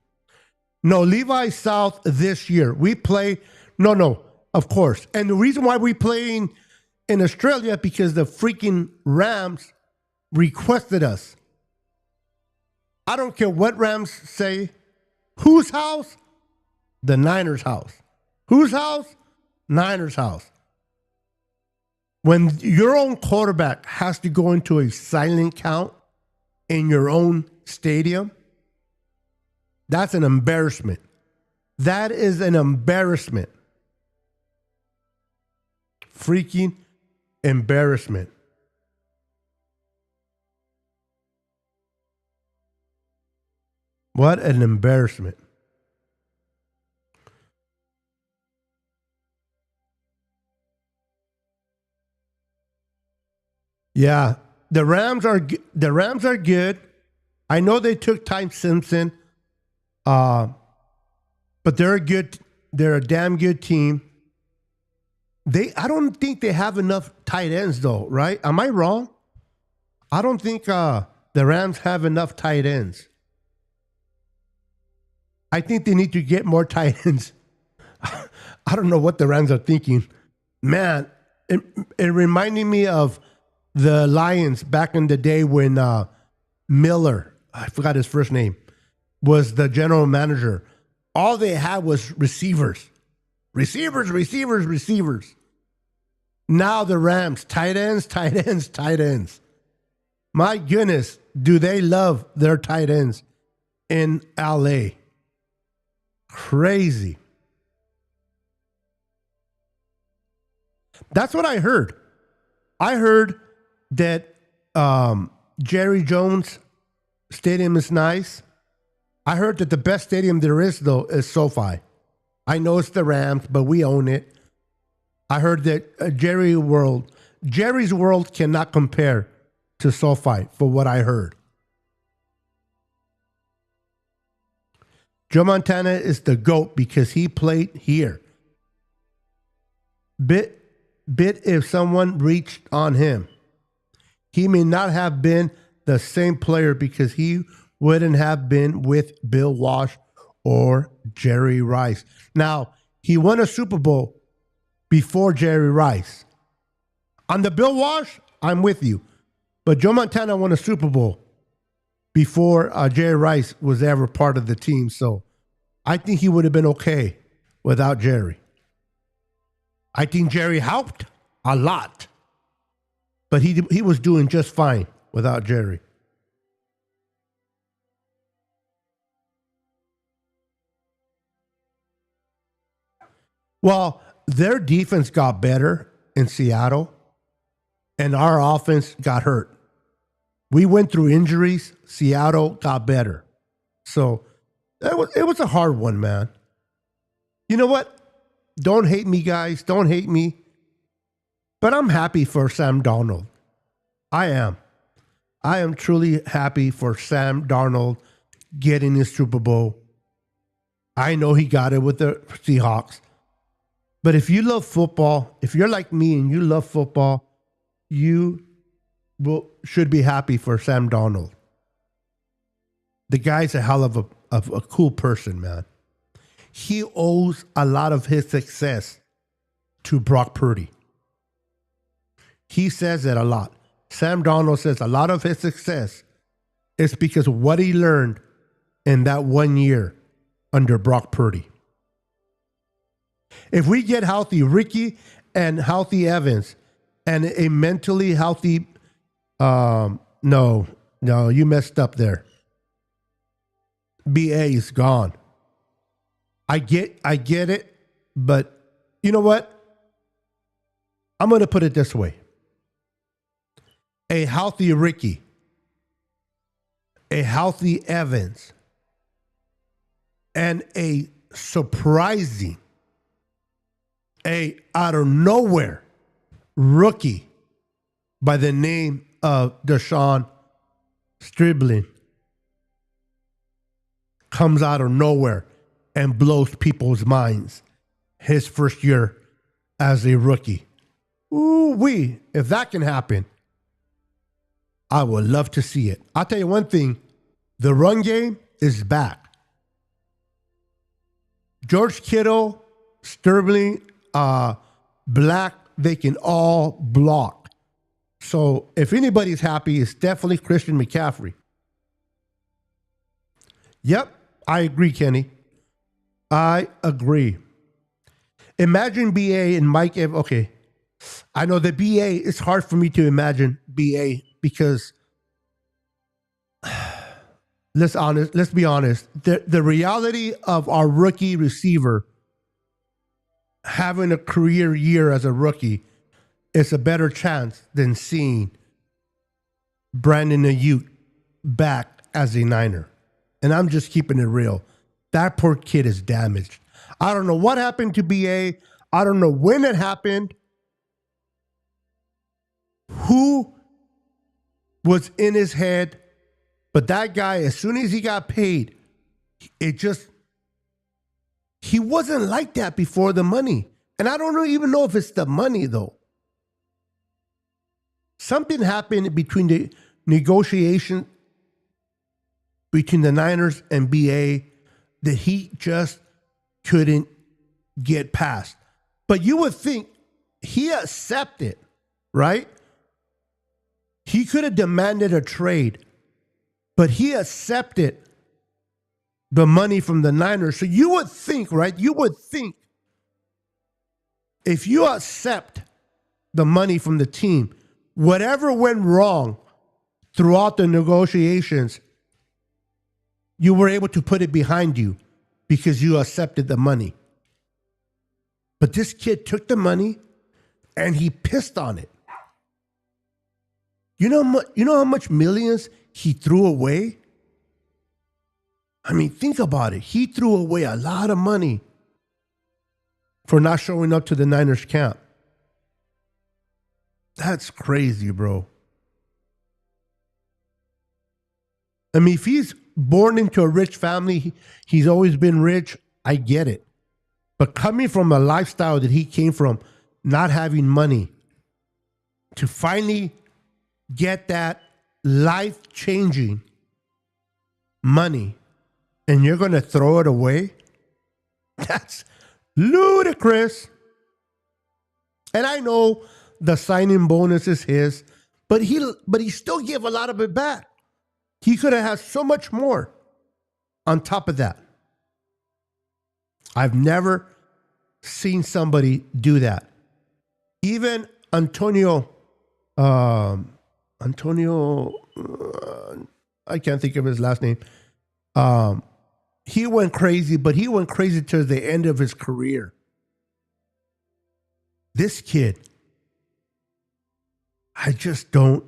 No, Levi South this year. We play No, of course. And the reason why we playing in Australia because the freaking Rams requested us. I don't care what Rams say. Whose house? The Niners' house. Whose house? Niners' house. When your own quarterback has to go into a silent count in your own stadium, that's an embarrassment. That is an embarrassment. Freaking embarrassment. What an embarrassment. Yeah, the Rams are good. I know they took Ty Simpson, but they're a damn good team. I don't think they have enough tight ends though, right? Am I wrong? I don't think the Rams have enough tight ends. I think they need to get more tight ends. I don't know what the Rams are thinking. Man, it reminded me of the Lions back in the day when Miller, I forgot his first name, was the general manager. All they had was receivers. Receivers. Now the Rams, tight ends. My goodness, do they love their tight ends in LA. Crazy. That's what I heard. I heard that Jerry Jones Stadium is nice. I heard that the best stadium there is, though, is SoFi. I know it's the Rams, but we own it. I heard that Jerry's World cannot compare to SoFi, for what I heard. Joe Montana is the GOAT because he played here. Bit if someone reached on him. He may not have been the same player because he wouldn't have been with Bill Walsh or Jerry Rice. Now, he won a Super Bowl before Jerry Rice. On the Bill Walsh, I'm with you. But Joe Montana won a Super Bowl before Jerry Rice was ever part of the team. So I think he would have been okay without Jerry. I think Jerry helped a lot. But he was doing just fine without Jerry. Well, their defense got better in Seattle, and our offense got hurt. We went through injuries. Seattle got better. So it was a hard one, man. You know what? Don't hate me, guys. Don't hate me. But I'm happy for Sam Darnold. I am. I am truly happy for Sam Darnold getting his Super Bowl. I know he got it with the Seahawks. But if you love football, if you're like me and you love football, you should be happy for Sam Darnold. The guy's a hell of a cool person, man. He owes a lot of his success to Brock Purdy. He says it a lot. Sam Darnold says a lot of his success is because of what he learned in that 1 year under Brock Purdy. If we get healthy, Ricky and healthy Evans, and a mentally healthy, no, you messed up there. BA is gone. I get it, but you know what? I'm going to put it this way. A healthy Ricky, a healthy Evans, and a surprising, out of nowhere rookie by the name of Deshaun Stribling comes out of nowhere and blows people's minds his first year as a rookie. Ooh-wee, if that can happen, I would love to see it. I'll tell you one thing, the run game is back. George Kittle Sterling, Black, they can all block. So if anybody's happy, it's definitely Christian McCaffrey. Yep, I agree, Kenny. I agree. Imagine BA and Mike Evans. Okay, I know the BA, it's hard for me to imagine BA because let's be honest. The reality of our rookie receiver having a career year as a rookie is a better chance than seeing Brandon Ayuk back as a Niner. And I'm just keeping it real. That poor kid is damaged. I don't know what happened to BA. I don't know when it happened. Who was in his head? But that guy, as soon as he got paid, he wasn't like that before the money. And I don't even know if it's the money, though. Something happened between the negotiation between the Niners and BA that he just couldn't get past. But you would think he accepted, right? He could have demanded a trade, but he accepted the money from the Niners. So you would think, right? You would think if you accept the money from the team, whatever went wrong throughout the negotiations, you were able to put it behind you because you accepted the money. But this kid took the money and he pissed on it. You know how much millions he threw away? I mean, think about it. He threw away a lot of money for not showing up to the Niners camp. That's crazy, bro. I mean, if he's born into a rich family, he's always been rich, I get it. But coming from a lifestyle that he came from, not having money, to finally get that life-changing money, and you're going to throw it away? That's ludicrous. And I know the signing bonus is his, but he still gave a lot of it back. He could have had so much more on top of that. I've never seen somebody do that. Even Antonio, I can't think of his last name. He went crazy, but he went crazy to the end of his career. This kid, I just don't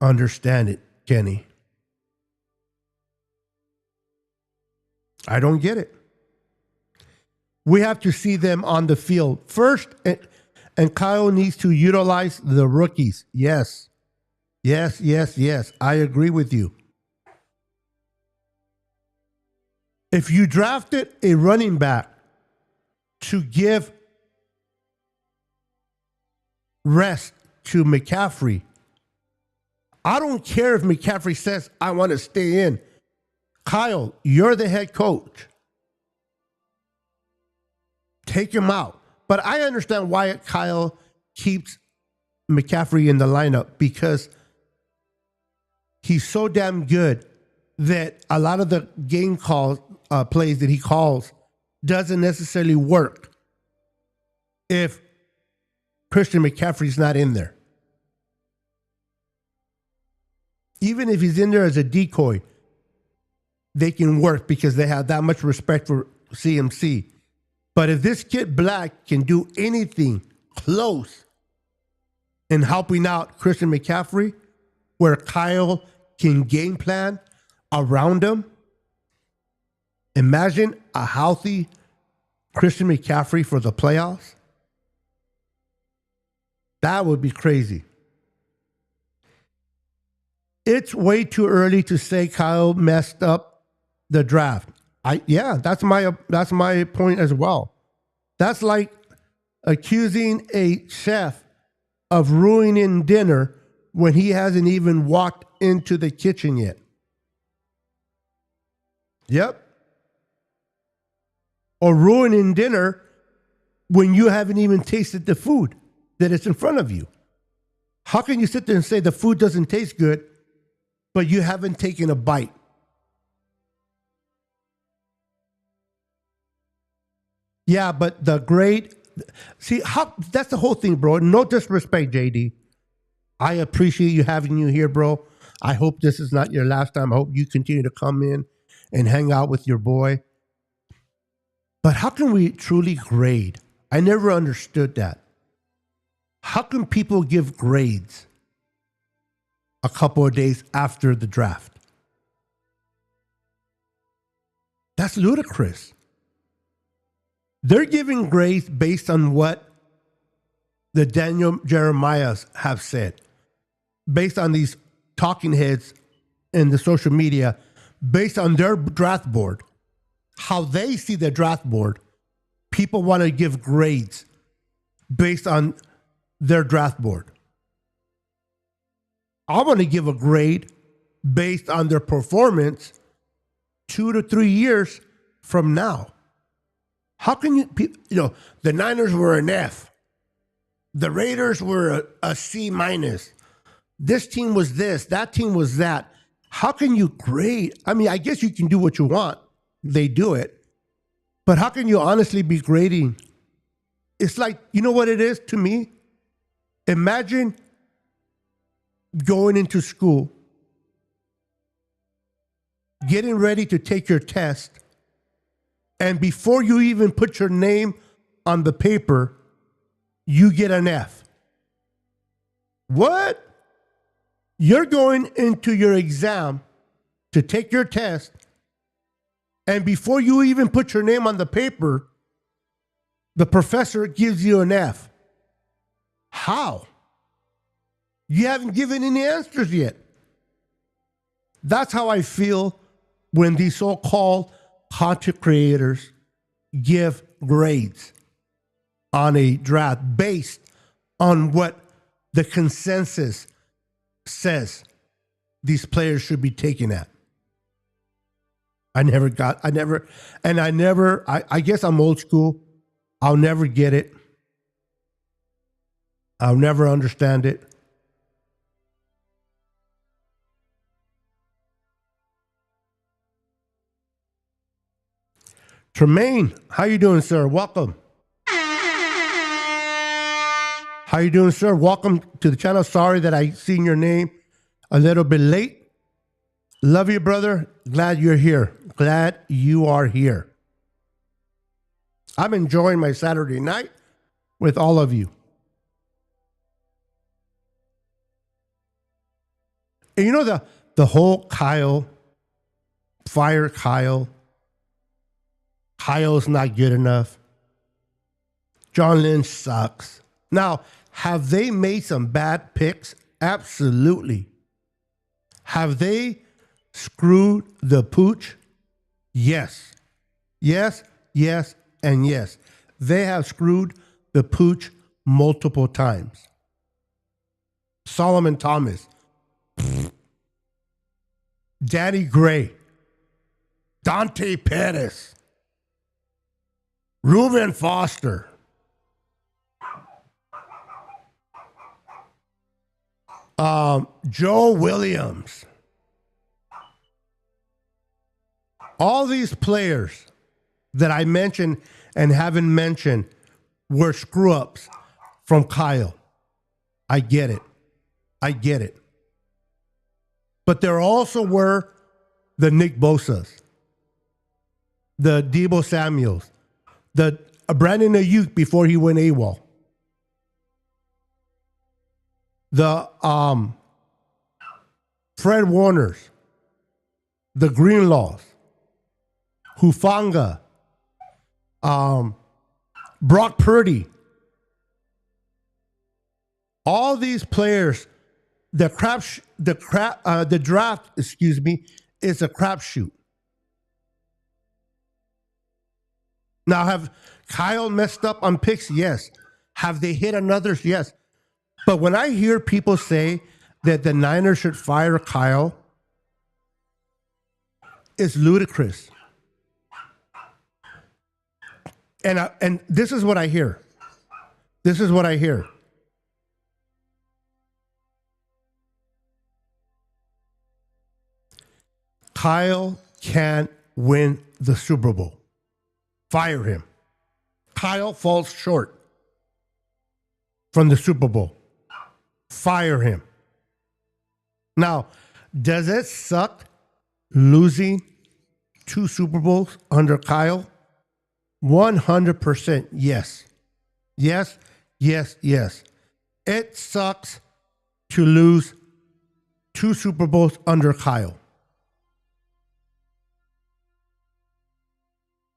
understand it, Kenny. I don't get it. We have to see them on the field first, and Kyle needs to utilize the rookies. Yes. I agree with you. If you drafted a running back to give rest to McCaffrey, I don't care if McCaffrey says, I want to stay in. Kyle, you're the head coach. Take him out. But I understand why Kyle keeps McCaffrey in the lineup, because he's so damn good that a lot of the game plays that he calls doesn't necessarily work if Christian McCaffrey's not in there. Even if he's in there as a decoy, they can work because they have that much respect for CMC. But if this kid Black can do anything close in helping out Christian McCaffrey, where Kyle can game plan around him, imagine a healthy Christian McCaffrey for the playoffs. That would be crazy. It's way too early to say Kyle messed up the draft. That's my point as well. That's like accusing a chef of ruining dinner when he hasn't even walked into the kitchen yet. Yep. Or ruining dinner when you haven't even tasted the food that is in front of you? How can you sit there and say the food doesn't taste good, but you haven't taken a bite? Yeah, but the grade, see, how that's the whole thing, bro. No disrespect, JD. I appreciate you having you here, bro. I hope this is not your last time. I hope you continue to come in and hang out with your boy. But how can we truly grade? I never understood that. How can people give grades a couple of days after the draft? That's ludicrous. They're giving grades based on what the Daniel Jeremiahs have said, based on these talking heads in the social media, based on their draft board, how they see the draft board. People want to give grades based on their draft board. I want to give a grade based on their performance 2 to 3 years from now. How can you, the Niners were an F. The Raiders were a C minus. This team was this, that team was that. How can you grade? I mean, I guess you can do what you want. They do it. But how can you honestly be grading? It's like, you know what it is to me? Imagine going into school, getting ready to take your test, and before you even put your name on the paper, you get an F. What? You're going into your exam to take your test, and before you even put your name on the paper, the professor gives you an F. How? You haven't given any answers yet. That's how I feel when these so-called content creators give grades on a draft based on what the consensus says these players should be taken at. I guess I'm old school. I'll never get it. I'll never understand it. Tremaine, how you doing, sir? Welcome. How you doing, sir? Welcome to the channel. Sorry that I seen your name a little bit late. Love you, brother. Glad you're here. Glad you are here. I'm enjoying my Saturday night with all of you. And you know the whole Kyle, fire Kyle. Kyle's not good enough. John Lynch sucks. Now, have they made some bad picks? Absolutely. Have they screwed the pooch? Yes. Yes, yes, and yes. They have screwed the pooch multiple times. Solomon Thomas. Danny Gray. Dante Pettis. Reuben Foster. Joe Williams. All these players that I mentioned and haven't mentioned were screw-ups from Kyle. I get it. I get it. But there also were the Nick Bosas, the Deebo Samuels, the Brandon Ayuk before he went AWOL, the Fred Warners, the Greenlaws, Hufanga, Brock Purdy. All these players, the draft, is a crapshoot. Now, have Kyle messed up on picks? Yes. Have they hit on others? Yes. But when I hear people say that the Niners should fire Kyle, it's ludicrous. And this is what I hear. This is what I hear. Kyle can't win the Super Bowl. Fire him. Kyle falls short from the Super Bowl. Fire him. Now, does it suck losing 2 Super Bowls under Kyle? 100% yes. Yes, yes, yes. It sucks to lose 2 Super Bowls under Kyle.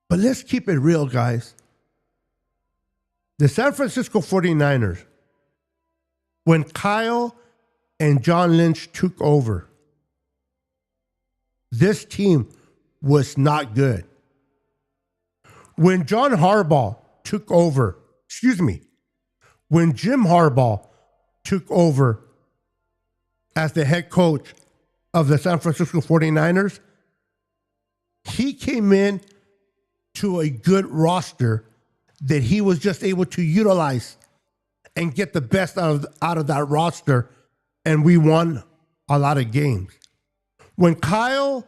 But let's keep it real, guys. The San Francisco 49ers, when Kyle and John Lynch took over, this team was not good. When John Harbaugh took over, when Jim Harbaugh took over as the head coach of the San Francisco 49ers, he came in to a good roster that he was just able to utilize and get the best out of that roster, and we won a lot of games. When Kyle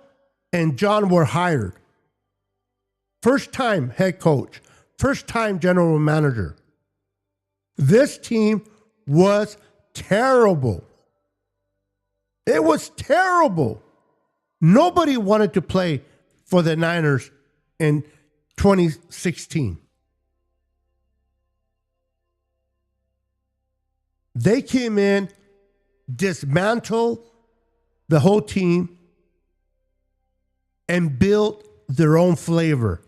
and John were hired, first time head coach, first time general manager, this team was terrible. It was terrible. Nobody wanted to play for the Niners in 2016. They came in, dismantled the whole team, and built their own flavor.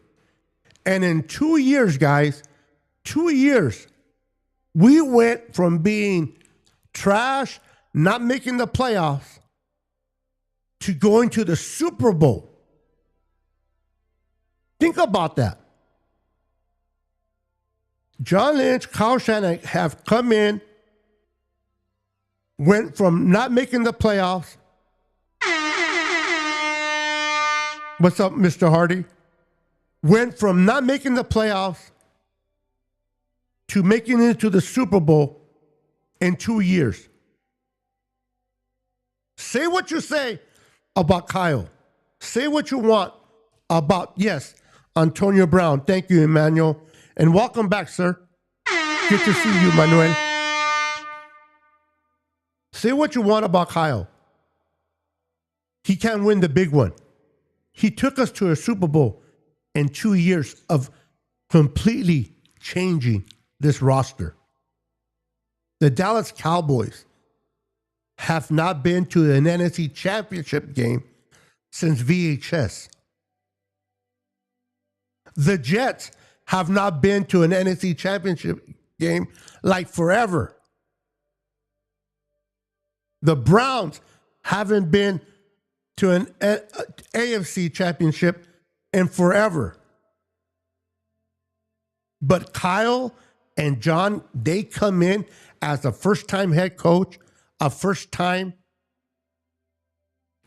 And in 2 years, guys, 2 years, we went from being trash, not making the playoffs, to going to the Super Bowl. Think about that. John Lynch, Kyle Shanahan have come in, went from not making the playoffs. What's up, Mr. Hardy? Went from not making the playoffs to making it to the Super Bowl in 2 years. Say what you say about Kyle. Say what you want about, yes, Antonio Brown. Thank you, Emmanuel. And welcome back, sir. Good to see you, Manuel. Say what you want about Kyle. He can't win the big one. He took us to a Super Bowl in 2 years of completely changing this roster. The Dallas Cowboys have not been to an NFC Championship game since VHS. The Jets have not been to an NFC Championship game like forever. The Browns haven't been to an AFC Championship in forever. But Kyle and John, they come in as a first-time head coach, a first-time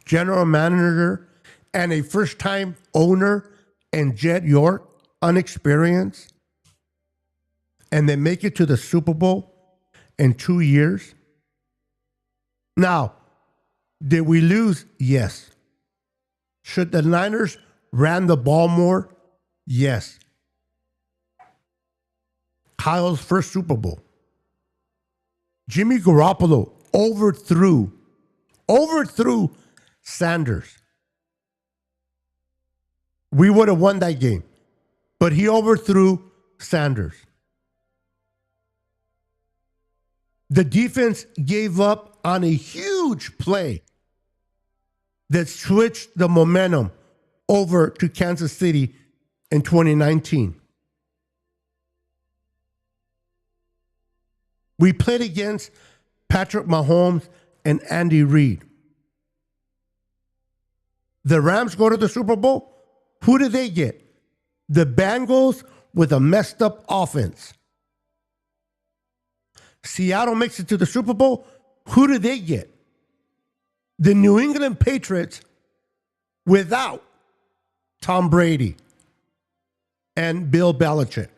general manager, and a first-time owner, and Jed York, unexperienced, and they make it to the Super Bowl in 2 years. Now, did we lose? Yes. Should the Niners ran the ball more? Yes. Kyle's first Super Bowl. Jimmy Garoppolo overthrew Sanders. We would have won that game, but he overthrew Sanders. The defense gave up on a huge play that switched the momentum over to Kansas City in 2019. We played against Patrick Mahomes and Andy Reid. The Rams go to the Super Bowl. Who do they get? The Bengals with a messed up offense. Seattle makes it to the Super Bowl. Who do they get? The New England Patriots without Tom Brady. and Bill Belichick.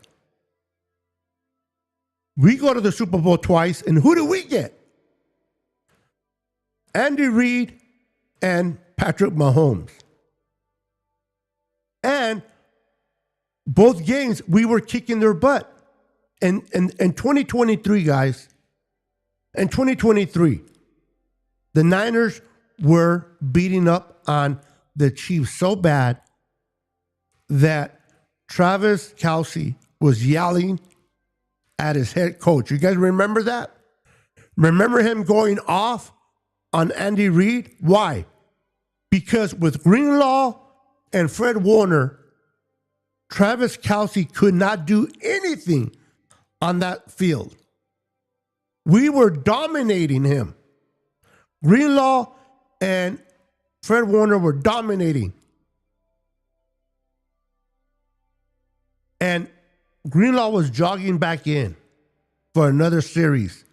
We go to the Super Bowl twice, and who do we get? Andy Reid and Patrick Mahomes. And both games, we were kicking their butt. And in 2023, guys, in 2023, the Niners were beating up on the Chiefs so bad that Travis Kelce was yelling at his head coach. You guys remember that? Remember him going off on Andy Reid? Why? Because with Greenlaw and Fred Warner, Travis Kelce could not do anything on that field. We were dominating him. Greenlaw and Fred Warner were dominating. And Greenlaw was jogging back in for another series,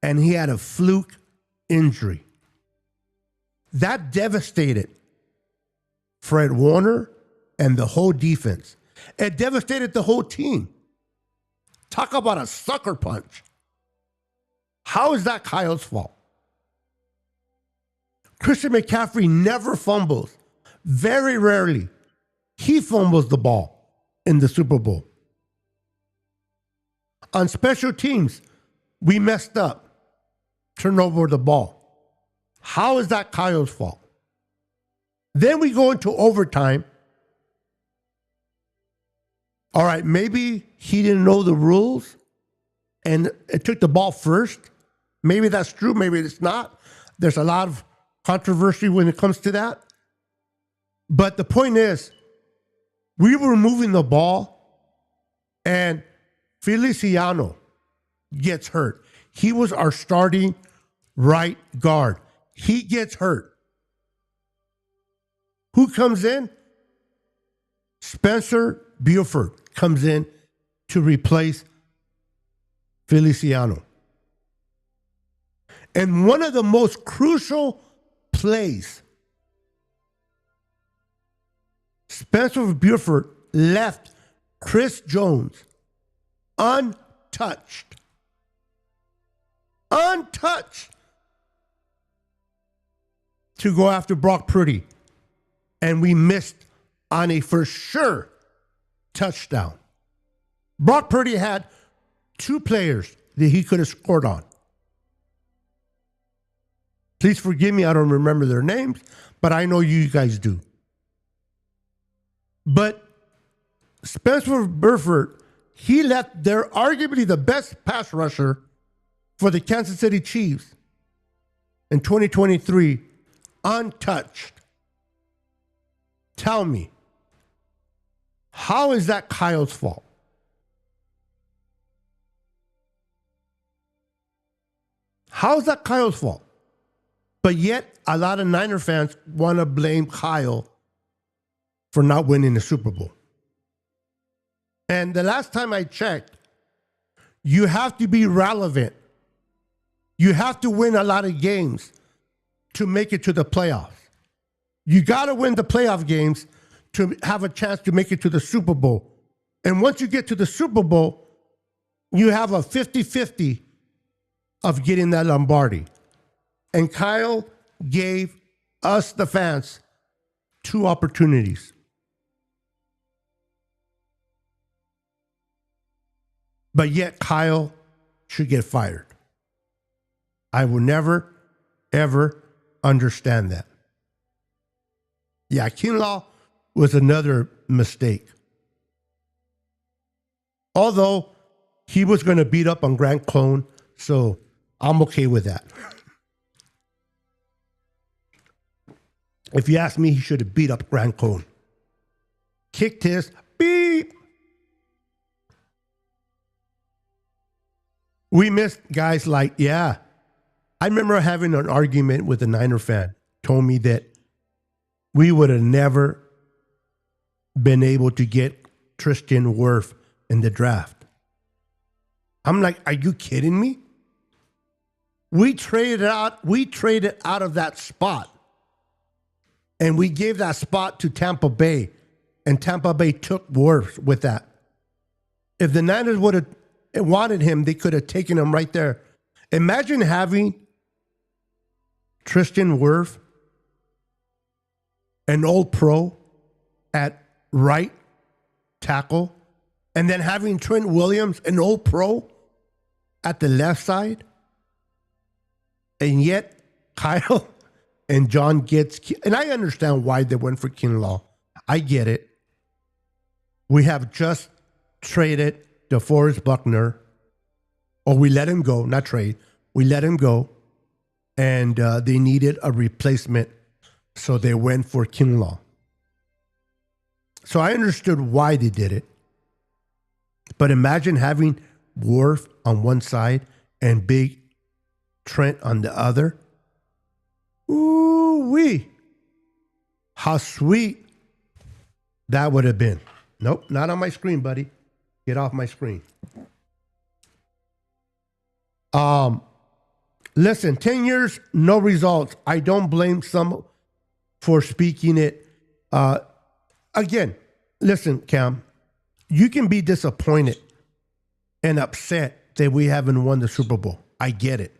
and he had a fluke injury. That devastated Fred Warner and the whole defense. It devastated the whole team. Talk about a sucker punch. How is that Kyle's fault? Christian McCaffrey never fumbles. Very rarely. He fumbles the ball in the Super Bowl. On special teams, we messed up. Turn over the ball. How is that Kyle's fault? Then we go into overtime. All right, maybe he didn't know the rules and it took the ball first. Maybe that's true, maybe it's not. There's a lot of controversy when it comes to that. But the point is, we were moving the ball and Feliciano gets hurt. He was our starting right guard. He gets hurt. Who comes in? Spencer Buford comes in to replace Feliciano. And one of the most crucial plays, Spencer Buford left Chris Jones untouched. Untouched. To go after Brock Purdy. And we missed on a for sure touchdown. Brock Purdy had two players that he could have scored on. Please forgive me, I don't remember their names, but I know you guys do. But Spencer Burford, he left their arguably the best pass rusher for the Kansas City Chiefs in 2023 untouched. Tell me, how is that Kyle's fault? How is that Kyle's fault? But yet, a lot of Niner fans want to blame Kyle for not winning the Super Bowl. And the last time I checked, you have to be relevant. You have to win a lot of games to make it to the playoffs. You got to win the playoff games to have a chance to make it to the Super Bowl. And once you get to the Super Bowl, you have a 50-50 of getting that Lombardi. And Kyle gave us, the fans, two opportunities. But yet Kyle should get fired. I will never, ever understand that. Yeah, Kinlaw was another mistake. Although he was going to beat up on Grant Cohn, so I'm okay with that. If you ask me, he should have beat up Grant Cohn. Kicked his beep. We missed guys like, yeah. I remember having an argument with a Niner fan, told me that we would have never been able to get Tristan Wirf in the draft. I'm like, are you kidding me? We traded out of that spot. And we gave that spot to Tampa Bay and Tampa Bay took Wirfs with that. If the Niners would have wanted him, they could have taken him right there. Imagine having Tristan Wirfs, an old pro, at right tackle, and then having Trent Williams, an old pro, at the left side. And yet, Kyle and John gets, and I understand why they went for Kinlaw. I get it. We have just traded DeForest Buckner, or we let him go, not trade. We let him go, and they needed a replacement, so they went for Kinlaw. So I understood why they did it. But imagine having Wirfs on one side and Big Trent on the other. Ooh-wee. How sweet that would have been. Nope, not on my screen, buddy. Get off my screen. Listen, 10 years, no results. I don't blame some for speaking it. Again, listen, Cam, you can be disappointed and upset that we haven't won the Super Bowl. I get it.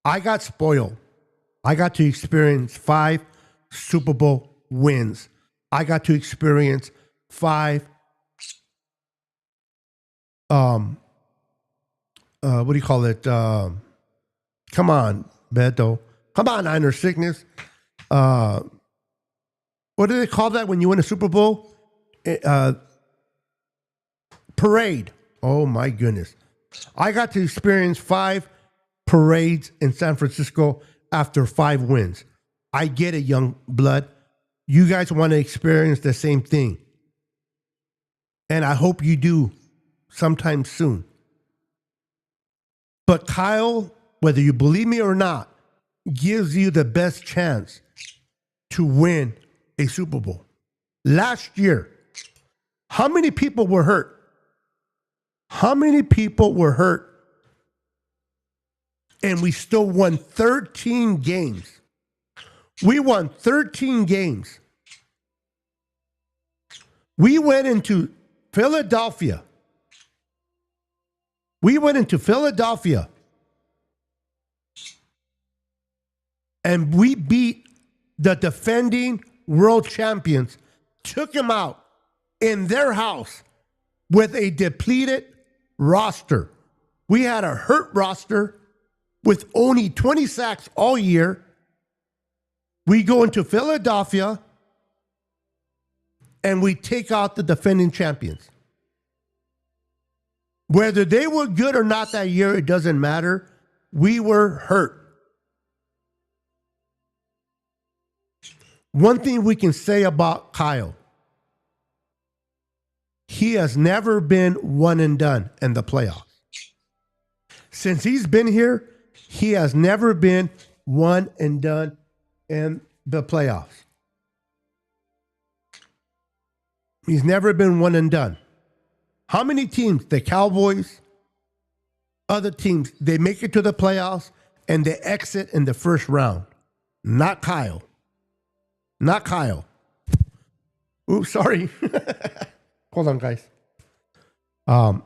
I got spoiled. I got to experience 5 Super Bowl wins. I got to experience 5 what do you call it? Come on, Beto. Come on, Niner sickness. What do they call that when you win a Super Bowl? Parade. Oh my goodness. I got to experience 5 parades in San Francisco after 5 wins. I get it, young blood. You guys want to experience the same thing. And I hope you do sometime soon. But Kyle, whether you believe me or not, gives you the best chance to win a Super Bowl. Last year, how many people were hurt? How many people were hurt? And we still won 13 games. We won 13 games. We went into Philadelphia. And we beat the defending world champions, took them out in their house with a depleted roster. We had a hurt roster with only 20 sacks all year. We go into Philadelphia and we take out the defending champions. Whether they were good or not that year, it doesn't matter. We were hurt. One thing we can say about Kyle, he has never been one and done in the playoffs. Since he's been here, he has never been one and done in the playoffs. He's never been one and done. How many teams, the Cowboys, other teams, they make it to the playoffs and they exit in the first round? Not Kyle. Not Kyle. Oops, sorry. Hold on, guys. I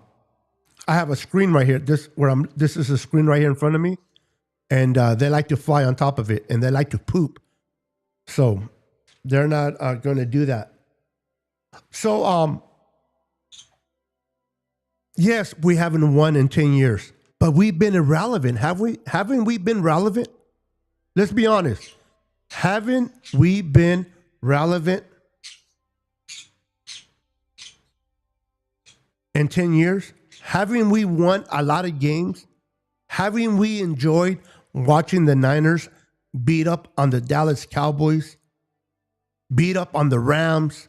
have a screen right here. This is a screen right here in front of me, and they like to fly on top of it, and they like to poop. So they're not going to do that. So yes, we haven't won in 10 years, but we've been irrelevant, have we? Haven't we been relevant? Let's be honest. Haven't we been relevant in 10 years? Haven't we won a lot of games? Haven't we enjoyed watching the Niners beat up on the Dallas Cowboys, beat up on the Rams,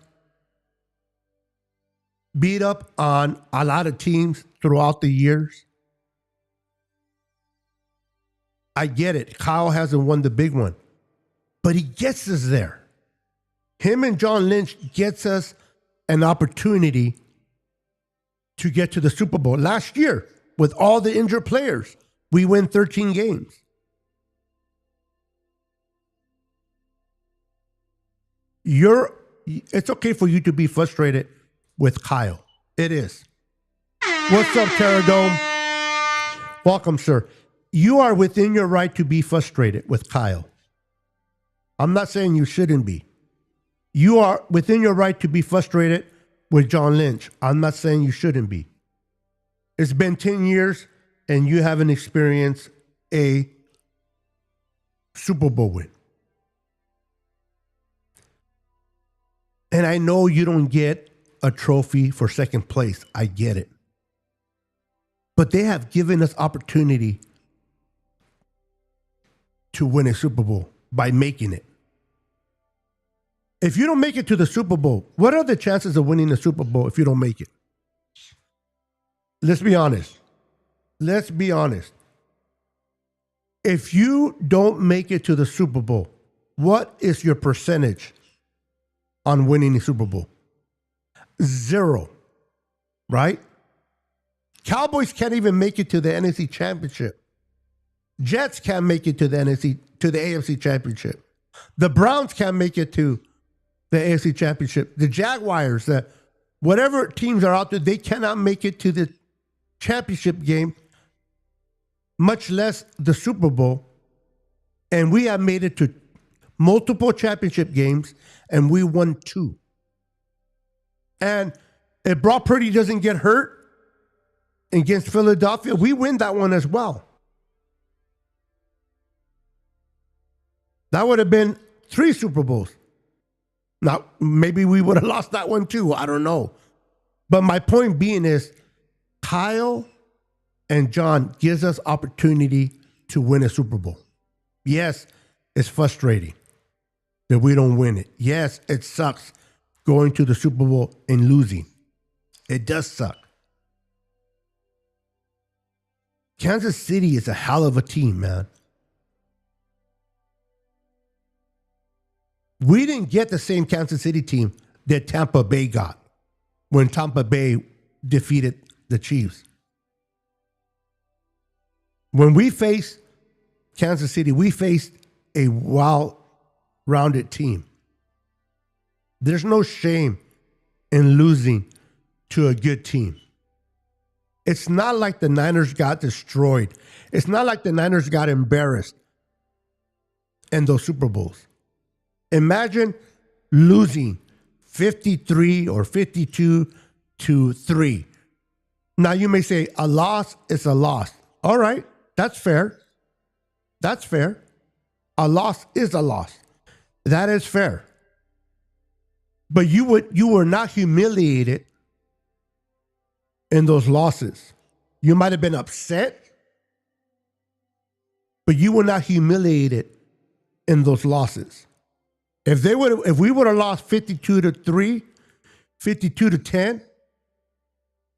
beat up on a lot of teams throughout the years? I get it. Kyle hasn't won the big one, but he gets us there. Him and John Lynch gets us an opportunity to get to the Super Bowl. Last year, with all the injured players, we win 13 games. Your It's okay for you to be frustrated with Kyle. It is. What's up, Terradome? Welcome, sir. You are within your right to be frustrated with Kyle. I'm not saying you shouldn't be. You are within your right to be frustrated with John Lynch. I'm not saying you shouldn't be. It's been 10 years and you haven't experienced a Super Bowl win. And I know you don't get a trophy for second place. I get it. But they have given us opportunity to win a Super Bowl by making it. If you don't make it to the Super Bowl, what are the chances of winning the Super Bowl if you don't make it? Let's be honest. Let's be honest. If you don't make it to the Super Bowl, what is your percentage on winning the Super Bowl? 0, right? Cowboys can't even make it to the NFC Championship. Jets can't make it to the AFC Championship. The Browns can't make it to the AFC Championship. The Jaguars, whatever teams are out there, they cannot make it to the championship game, much less the Super Bowl. And we have made it to multiple championship games, and we won 2. And if Brock Purdy doesn't get hurt against Philadelphia, we win that one as well. That would have been 3 Super Bowls. Now, maybe we would have lost that one too. I don't know. But my point being is, Kyle and John gives us opportunity to win a Super Bowl. Yes, it's frustrating that we don't win it. Yes, it sucks going to the Super Bowl and losing. It does suck. Kansas City is a hell of a team, man. We didn't get the same Kansas City team that Tampa Bay got when Tampa Bay defeated the Chiefs. When we faced Kansas City, we faced a well-rounded team. There's no shame in losing to a good team. It's not like the Niners got destroyed. It's not like the Niners got embarrassed in those Super Bowls. Imagine losing 53 or 52-3. Now you may say a loss is a loss. All right, that's fair. That's fair. A loss is a loss. That is fair. But you were not humiliated in those losses. You might have been upset, but you were not humiliated in those losses. If we would have lost 52-3, 52-10,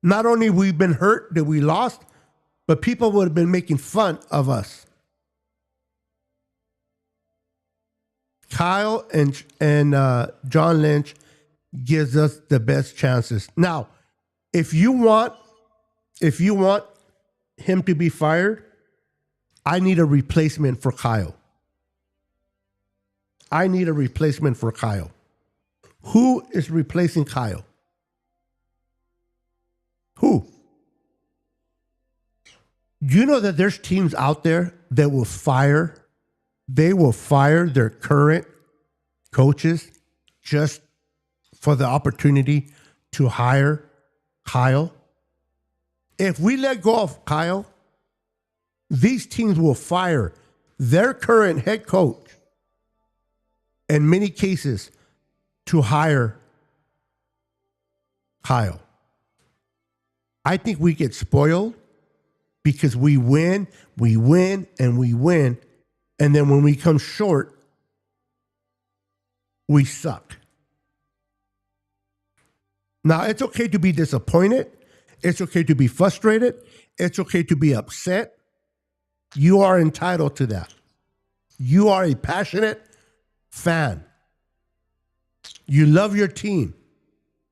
not only we've been hurt that we lost, but people would have been making fun of us. Kyle and John Lynch gives us the best chances. Now, if you want him to be fired, I need a replacement for Kyle. I need a replacement for Kyle. Who is replacing Kyle? Who? You know that there's teams out there that will fire their current coaches just for the opportunity to hire Kyle. If we let go of Kyle, these teams will fire their current head coach in many cases to hire Kyle. I think we get spoiled because we win, and we win. And then when we come short, we suck. Now, it's okay to be disappointed. It's okay to be frustrated. It's okay to be upset. You are entitled to that. You are a passionate fan. You love your team.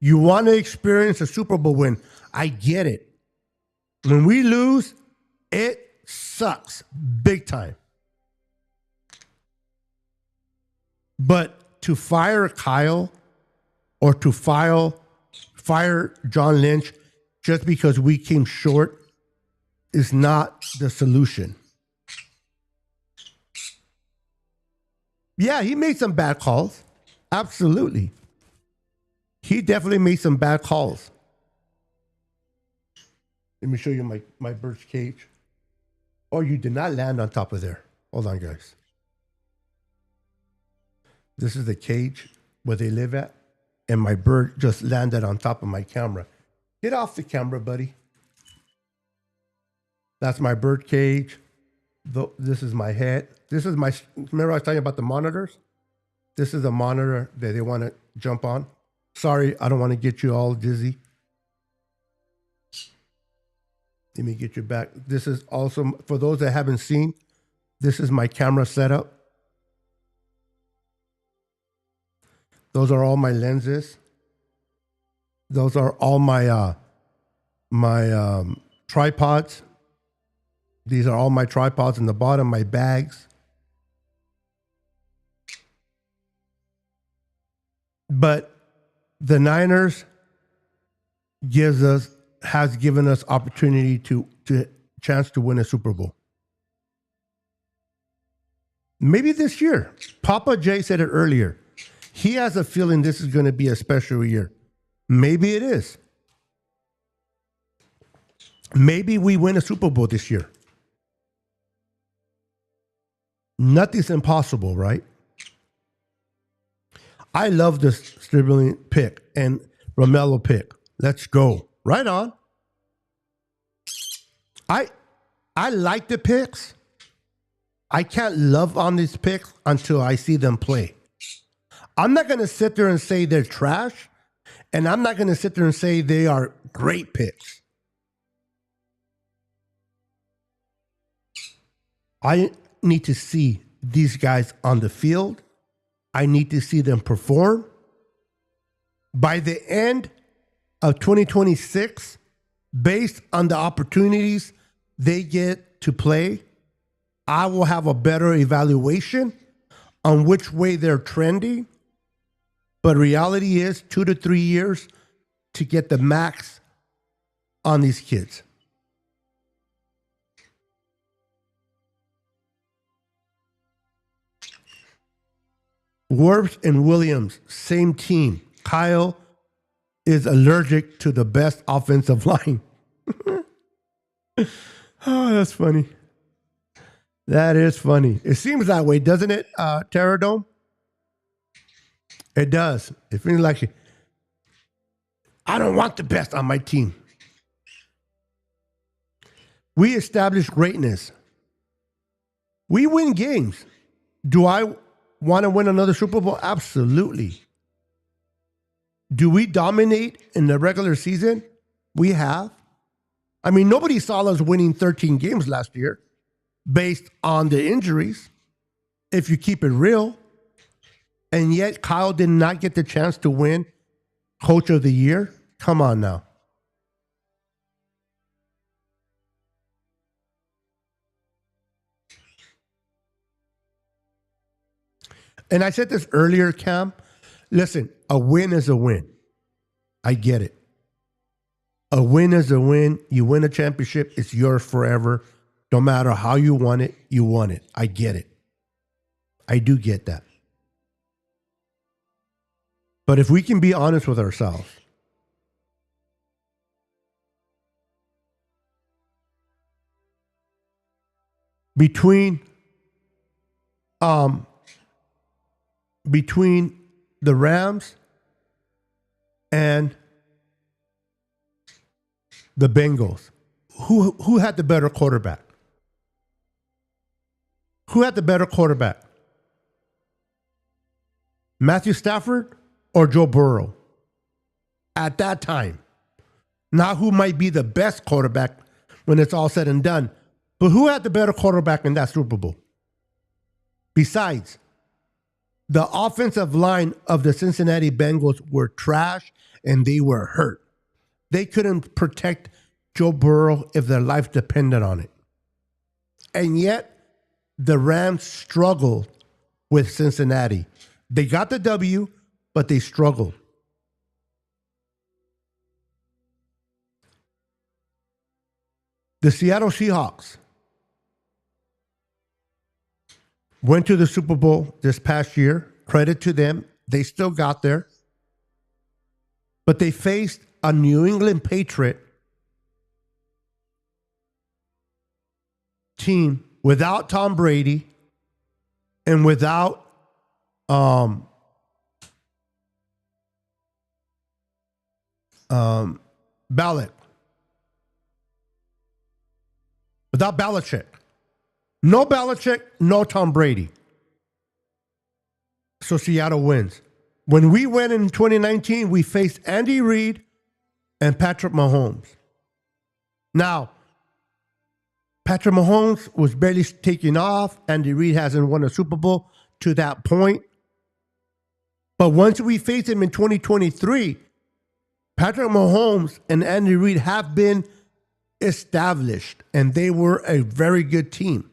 You want to experience a Super Bowl win. I get it. When we lose, it sucks big time. But to fire Kyle or to fire John Lynch just because we came short is not the solution. Yeah, he made some bad calls. Absolutely. He definitely made some bad calls. Let me show you my bird's cage. Oh, you did not land on top of there. Hold on, guys. This is the cage where they live at, and my bird just landed on top of my camera. Get off the camera, buddy. That's my bird cage. This is my head. This is my, remember I was telling you about the monitors? This is a monitor that they want to jump on. Sorry, I don't want to get you all dizzy. Let me get you back. This is also, for those that haven't seen, this is my camera setup. Those are all my lenses. Those are all my tripods. These are all my tripods in the bottom, my bags. But the Niners has given us opportunity to chance to win a Super Bowl. Maybe this year. Papa Jay said it earlier. He has a feeling this is going to be a special year. Maybe it is. Maybe we win a Super Bowl this year. Nothing's impossible, right? I love this Sterling pick and Romello pick. Let's go. Right on. I like the picks. I can't love on these picks until I see them play. I'm not going to sit there and say they're trash, and I'm not going to sit there and say they are great picks. I need to see these guys on the field. I need to see them perform. By the end of 2026, based on the opportunities they get to play, I will have a better evaluation on which way they're trending. But reality is 2 to 3 years to get the max on these kids. Wirfs and Williams, same team. Kyle is allergic to the best offensive line. Oh, that's funny. That is funny. It seems that way, doesn't it, Terradome? It does. It feels like I don't want the best on my team. We establish greatness. We win games. Do I want to win another Super Bowl? Absolutely. Do we dominate in the regular season? We have. I mean, nobody saw us winning 13 games last year based on the injuries, if you keep it real. And yet Kyle did not get the chance to win Coach of the Year. Come on now. And I said this earlier, Cam. Listen, a win is a win. I get it. A win is a win. You win a championship, it's yours forever. No matter how you won it, you won it. I get it. I do get that. But if we can be honest with ourselves, between the Rams and the Bengals, who had the better quarterback? Who had the better quarterback? Matthew Stafford or Joe Burrow? At that time. Not who might be the best quarterback when it's all said and done, but who had the better quarterback in that Super Bowl? Besides, the offensive line of the Cincinnati Bengals were trash and they were hurt. They couldn't protect Joe Burrow if their life depended on it. And yet, the Rams struggled with Cincinnati. They got the W, but they struggled. The Seattle Seahawks went to the Super Bowl this past year. Credit to them. They still got there. But they faced a New England Patriot team without Tom Brady and without without Belichick. No Belichick, no Tom Brady. So Seattle wins. When we went in 2019, we faced Andy Reid and Patrick Mahomes. Now, Patrick Mahomes was barely taking off. Andy Reid hasn't won a Super Bowl to that point. But once we face him in 2023, Patrick Mahomes and Andy Reid have been established, and they were a very good team.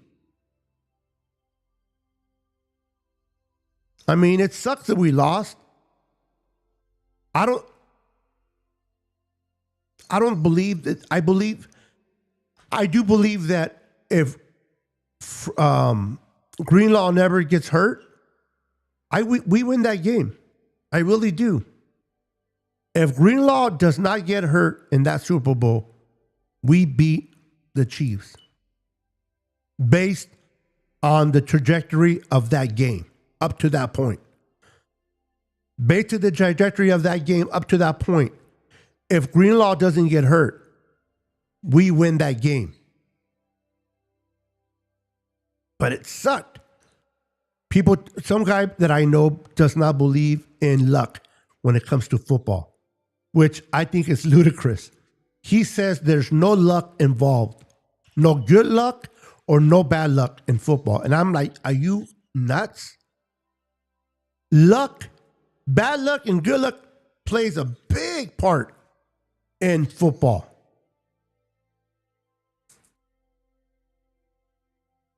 I mean, it sucks that we lost. I don't believe that. I do believe that if Greenlaw never gets hurt, we win that game. I really do. If Greenlaw does not get hurt in that Super Bowl, we beat the Chiefs based on the trajectory of that game up to that point. Based on the trajectory of that game up to that point, if Greenlaw doesn't get hurt, we win that game. But it sucked. Some guy that I know does not believe in luck when it comes to football, which I think is ludicrous. He says there's no luck involved, no good luck or no bad luck in football. And I'm like, are you nuts? Luck, bad luck and good luck plays a big part in football.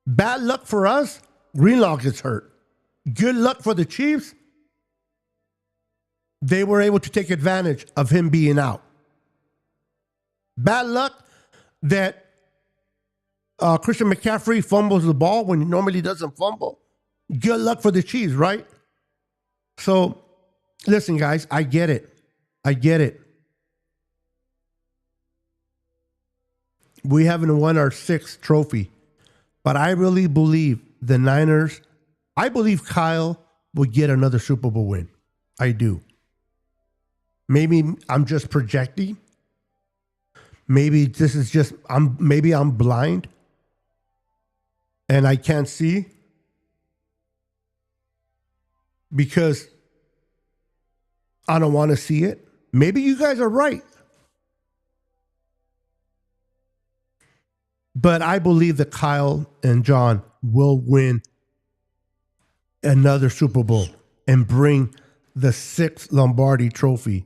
Bad luck for us, Greenlaw gets hurt. Good luck for the Chiefs, they were able to take advantage of him being out. Bad luck that Christian McCaffrey fumbles the ball when he normally doesn't fumble. Good luck for the Chiefs, right? So, listen, guys, I get it. We haven't won our 6th trophy, but I really believe the Niners, I believe Kyle will get another Super Bowl win. I do. Maybe I'm just projecting. Maybe this is just, maybe I'm blind and I can't see because I don't want to see it. Maybe you guys are right. But I believe that Kyle and John will win another Super Bowl and bring the 6th Lombardi trophy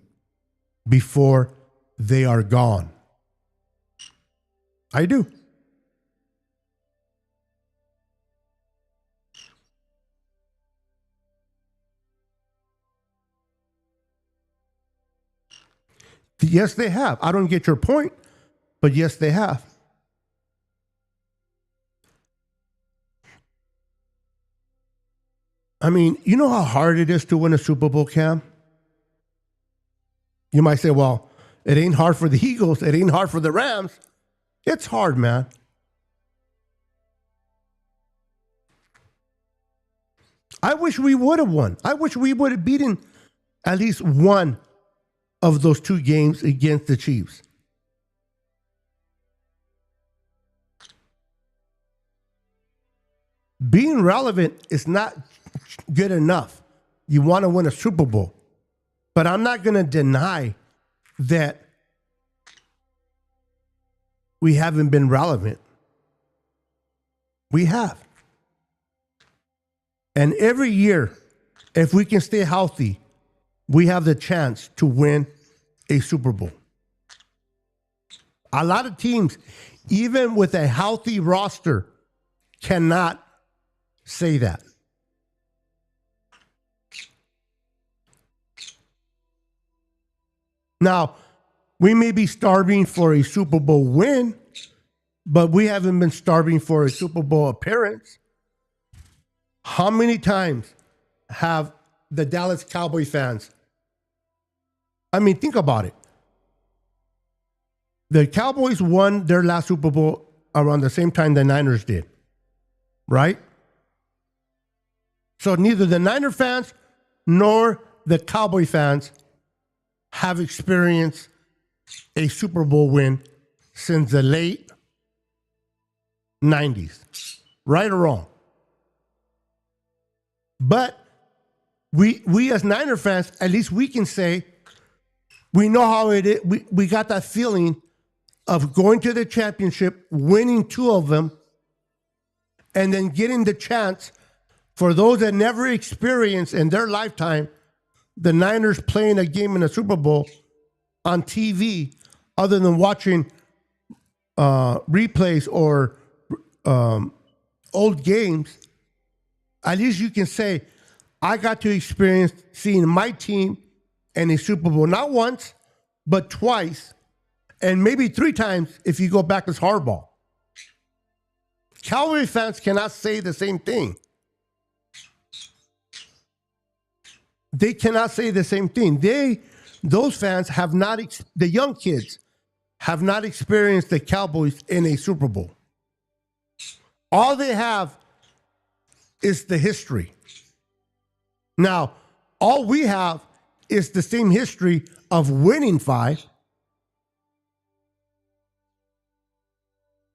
before they are gone. I do. Yes, they have. I don't get your point, but yes, they have. I mean, you know how hard it is to win a Super Bowl, Cam? You might say, well, it ain't hard for the Eagles. It ain't hard for the Rams. It's hard, man. I wish we would have won. I wish we would have beaten at least one of those 2 games against the Chiefs. Being relevant is not good enough. You want to win a Super Bowl. But I'm not going to deny that we haven't been relevant. We have. And every year, if we can stay healthy, we have the chance to win a Super Bowl. A lot of teams, even with a healthy roster, cannot say that. Now, we may be starving for a Super Bowl win, but we haven't been starving for a Super Bowl appearance. How many times have the Dallas Cowboy fans? I mean, think about it. The Cowboys won their last Super Bowl around the same time the Niners did, right? So neither the Niner fans nor the Cowboy fans have experienced a Super Bowl win since the late 90s, right or wrong. But we as Niner fans, at least we can say we know how it is. We got that feeling of going to the championship, winning 2 of them, and then getting the chance for those that never experienced in their lifetime the Niners playing a game in a Super Bowl on TV, other than watching replays or old games. At least you can say, I got to experience seeing my team in a Super Bowl, not once, but twice, and maybe 3 times if you go back as Harbaugh. Cowboy fans cannot say the same thing. They cannot say the same thing. Those fans have not, the young kids have not experienced the Cowboys in a Super Bowl. All they have is the history. Now, all we have is the same history of winning 5.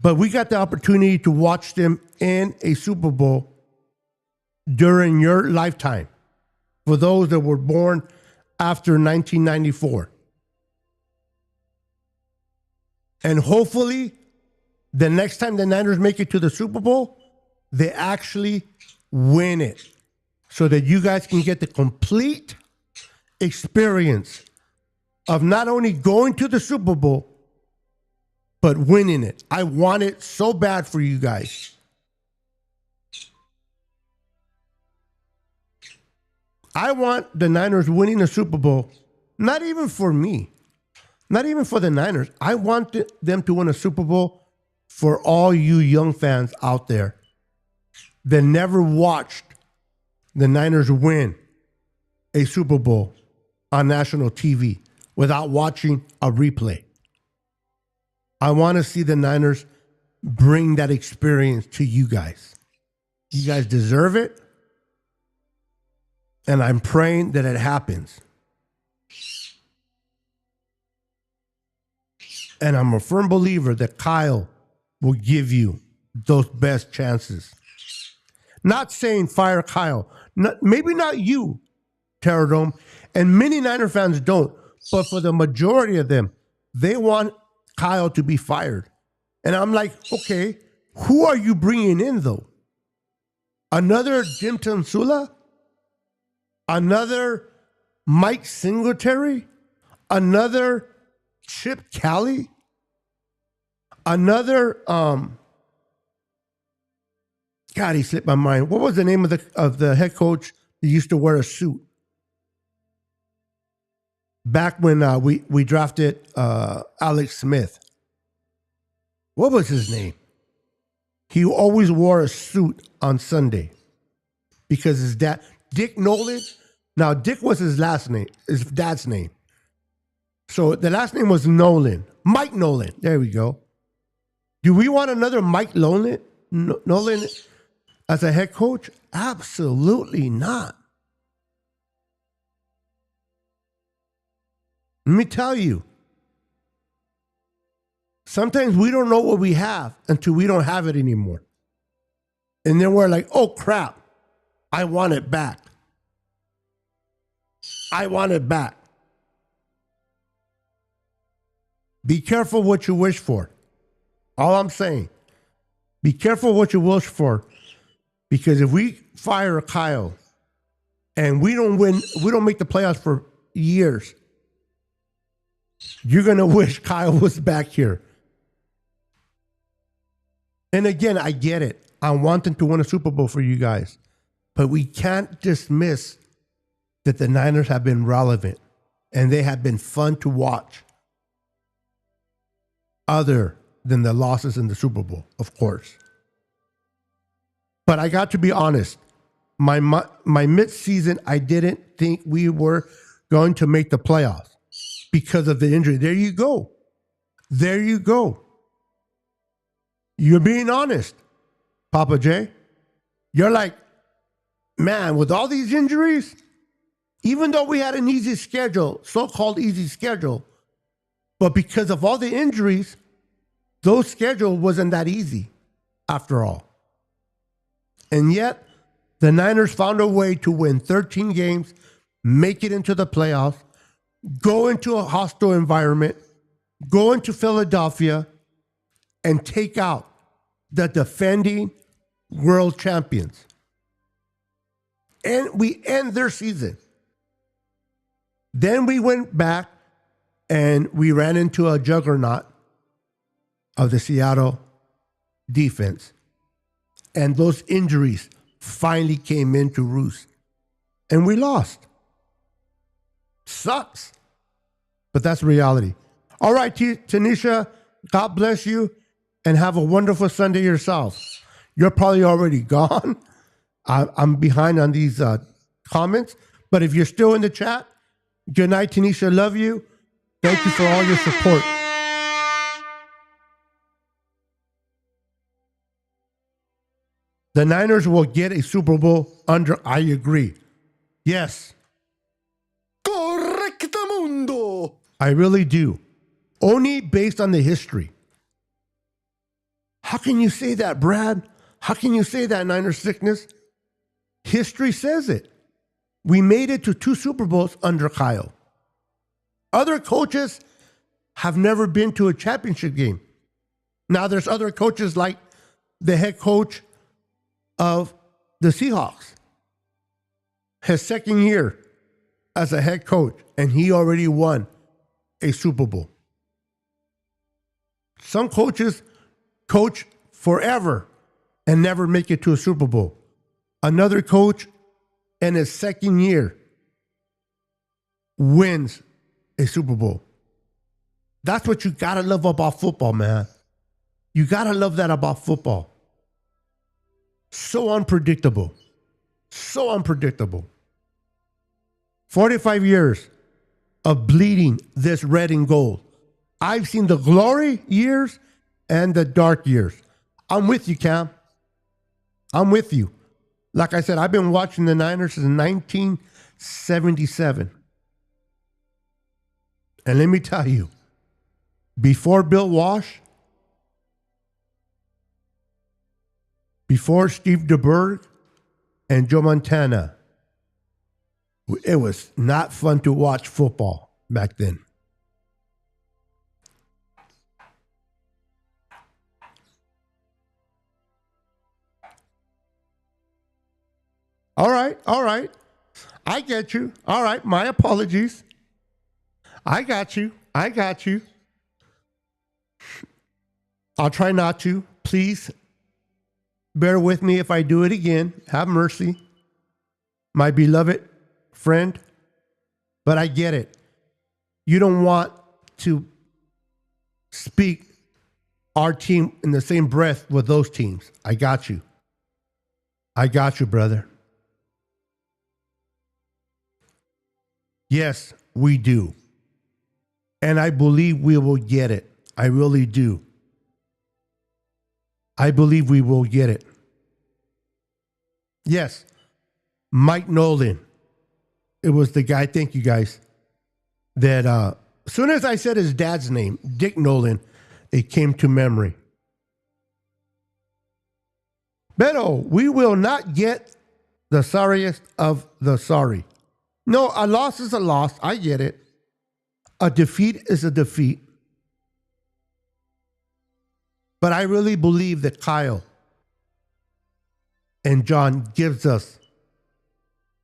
But we got the opportunity to watch them in a Super Bowl during your lifetime, for those that were born after 1994. And hopefully, the next time the Niners make it to the Super Bowl, they actually win it, so that you guys can get the complete experience of not only going to the Super Bowl, but winning it. I want it so bad for you guys. I want the Niners winning the Super Bowl, not even for me, not even for the Niners. I want them to win a Super Bowl for all you young fans out there that never watched the Niners win a Super Bowl on national TV without watching a replay. I want to see the Niners bring that experience to you guys. You guys deserve it. And I'm praying that it happens. And I'm a firm believer that Kyle will give you those best chances. Not saying fire Kyle. Maybe not you, Terradome. And many Niner fans don't. But for the majority of them, they want Kyle to be fired. And I'm like, okay, who are you bringing in, though? Another Jim Tansula? Another Mike Singletary? Another Chip Kelly? Another, God, he slipped my mind. What was the name of the head coach that used to wear a suit? Back when we drafted Alex Smith. What was his name? He always wore a suit on Sunday because his dad, Dick Nolan. Now, Dick was his last name, his dad's name. So the last name was Nolan. Mike Nolan. There we go. Do we want another Mike Nolan as a head coach? Absolutely not. Let me tell you, sometimes we don't know what we have until we don't have it anymore. And then we're like, oh crap, I want it back. I want it back. Be careful what you wish for. All I'm saying, be careful what you wish for, because if we fire Kyle and we don't win, we don't make the playoffs for years, you're going to wish Kyle was back here. And again, I get it. I want them to win a Super Bowl for you guys. But we can't dismiss that the Niners have been relevant and they have been fun to watch. Other than the losses in the Super Bowl, of course. But I got to be honest. My midseason, I didn't think we were going to make the playoffs because of the injury. There you go. There you go. You're being honest, Papa J. You're like, man, with all these injuries, even though we had an easy schedule, so-called easy schedule, but because of all the injuries, those schedule wasn't that easy after all. And yet, the Niners found a way to win 13 games, make it into the playoffs, go into a hostile environment, go into Philadelphia, and take out the defending world champions. And we end their season. Then we went back and we ran into a juggernaut of the Seattle defense. And those injuries finally came into roost. And we lost. Sucks. But that's reality. All right, Tanisha, God bless you and have a wonderful Sunday yourself. You're probably already gone. I'm behind on these comments. But if you're still in the chat, good night, Tanisha. Love you. Thank you for all your support. The Niners will get a Super Bowl I agree. Yes. Correctamundo. I really do. Only based on the history. How can you say that, Brad? How can you say that, Niners sickness? History says it. We made it to 2 Super Bowls under Kyle. Other coaches have never been to a championship game. Now, there's other coaches like the head coach of the Seahawks. His second year as a head coach, and he already won a Super Bowl. Some coaches coach forever and never make it to a Super Bowl. Another coach in his second year wins a Super Bowl. That's what you gotta love about football, man. You gotta love that about football. So unpredictable. So unpredictable. 45 years of bleeding this red and gold. I've seen the glory years and the dark years. I'm with you, Cam. I'm with you. Like I said, I've been watching the Niners since 1977. And let me tell you, before Bill Walsh, before Steve DeBerg and Joe Montana, it was not fun to watch football back then. All right. I get you. All right, my apologies. I got you. I'll try not to. Please bear with me if I do it again. Have mercy. My beloved friend. But I get it. You don't want to speak our team in the same breath with those teams. I got you. Brother. Yes, we do. And I believe we will get it. I really do. I believe we will get it. Yes, Mike Nolan. It was the guy, thank you guys, that as soon as I said his dad's name, Dick Nolan, it came to memory. Beto, we will not get the sorriest of the sorry. No, a loss is a loss. I get it. A defeat is a defeat. But I really believe that Kyle and John gives us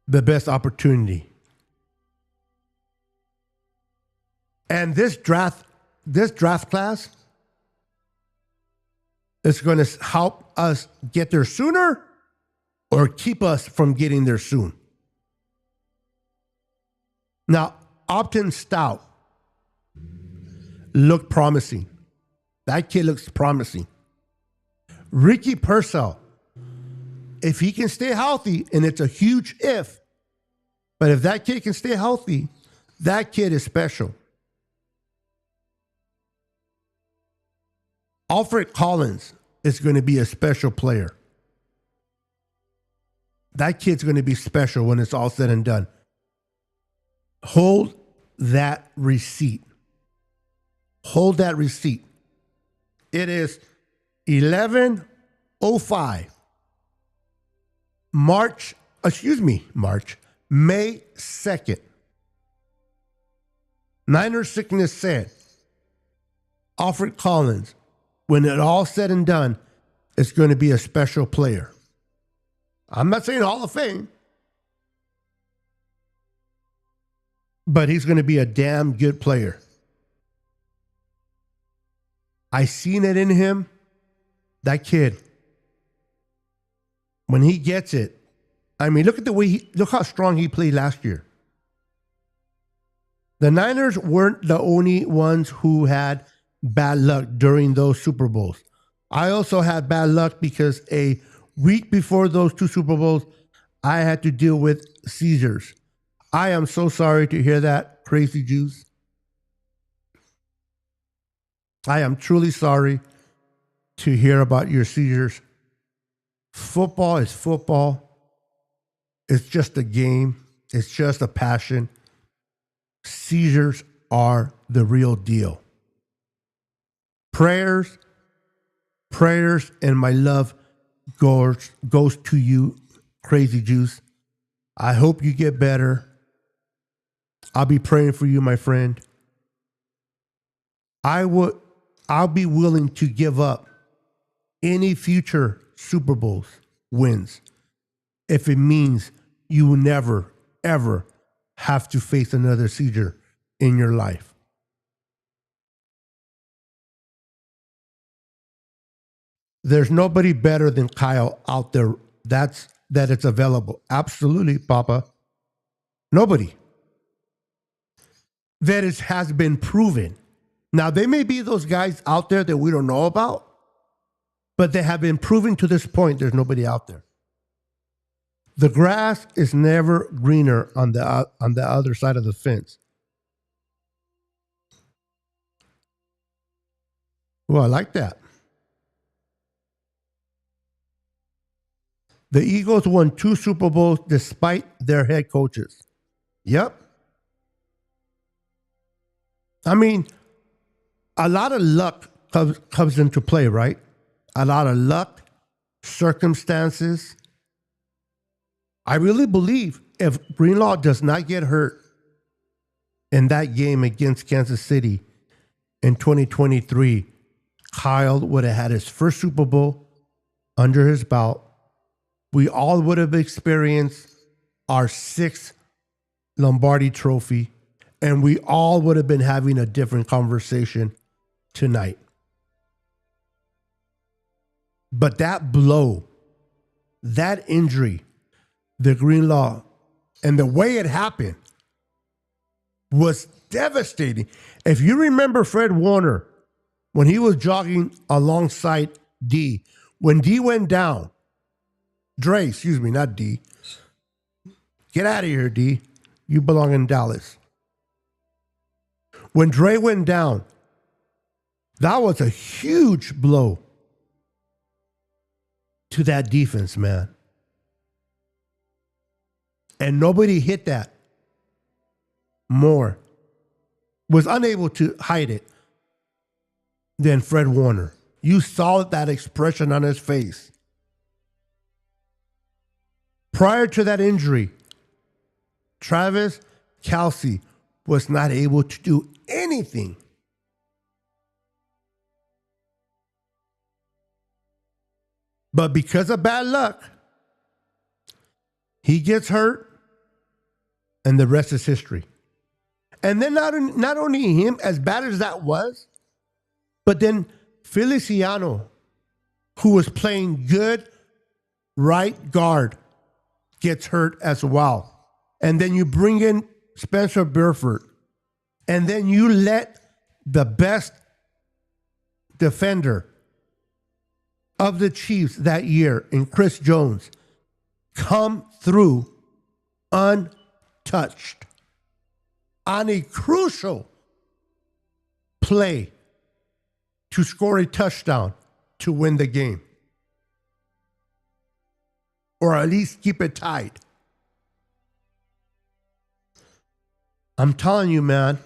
the best opportunity. And this draft class is going to help us get there sooner or keep us from getting there soon. Now, Upton Stout looked promising. That kid looks promising. Ricky Purcell, if he can stay healthy, and it's a huge if, but if that kid can stay healthy, that kid is special. Alfred Collins is going to be a special player. That kid's going to be special when it's all said and done. Hold that receipt. Hold that receipt. It is 11:05. May 2nd. Niner Sickness said, Alfred Collins, when it all said and done, is going to be a special player. I'm not saying Hall of Fame, but he's going to be a damn good player. I seen it in him. That kid, when he gets it, I mean, look at the way look how strong he played last year. The Niners weren't the only ones who had bad luck during those Super Bowls. I also had bad luck because a week before those two Super Bowls, I had to deal with seizures. I am so sorry to hear that, Crazy Jews. I am truly sorry to hear about your seizures. Football is football. It's just a game. It's just a passion. Seizures are the real deal. Prayers, and my love goes to you, Crazy Juice. I hope you get better. I'll be praying for you, my friend. I'll be willing to give up any future Super Bowls wins if it means you will never, ever have to face another seizure in your life. There's nobody better than Kyle out there that it's available. Absolutely, Papa. Nobody. That has been proven. Now, there may be those guys out there that we don't know about, but they have been proven to this point. There's nobody out there. The grass is never greener on the other side of the fence. Well, I like that. The Eagles won 2 Super Bowls despite their head coaches. Yep. I mean, a lot of luck comes into play, right? A lot of luck, circumstances. I really believe if Greenlaw does not get hurt in that game against Kansas City in 2023, Kyle would have had his first Super Bowl under his belt. We all would have experienced our 6th Lombardi trophy, and we all would have been having a different conversation tonight. But that blow, that injury, the Greenlaw, and the way it happened was devastating. If you remember Fred Warner, when he was jogging alongside D, when D went down, not D. Get out of here, D. You belong in Dallas. When Dre went down, that was a huge blow to that defense, man. And nobody hit that more, was unable to hide it than Fred Warner. You saw that expression on his face. Prior to that injury, Travis Kelce was not able to do anything. But because of bad luck, he gets hurt, and the rest is history. And then not only him, as bad as that was, but then Feliciano, who was playing good right guard, gets hurt as well. And then you bring in Spencer Burford, and then you let the best defender of the Chiefs that year in Chris Jones come through untouched on a crucial play to score a touchdown to win the game, or at least keep it tied. I'm telling you, man,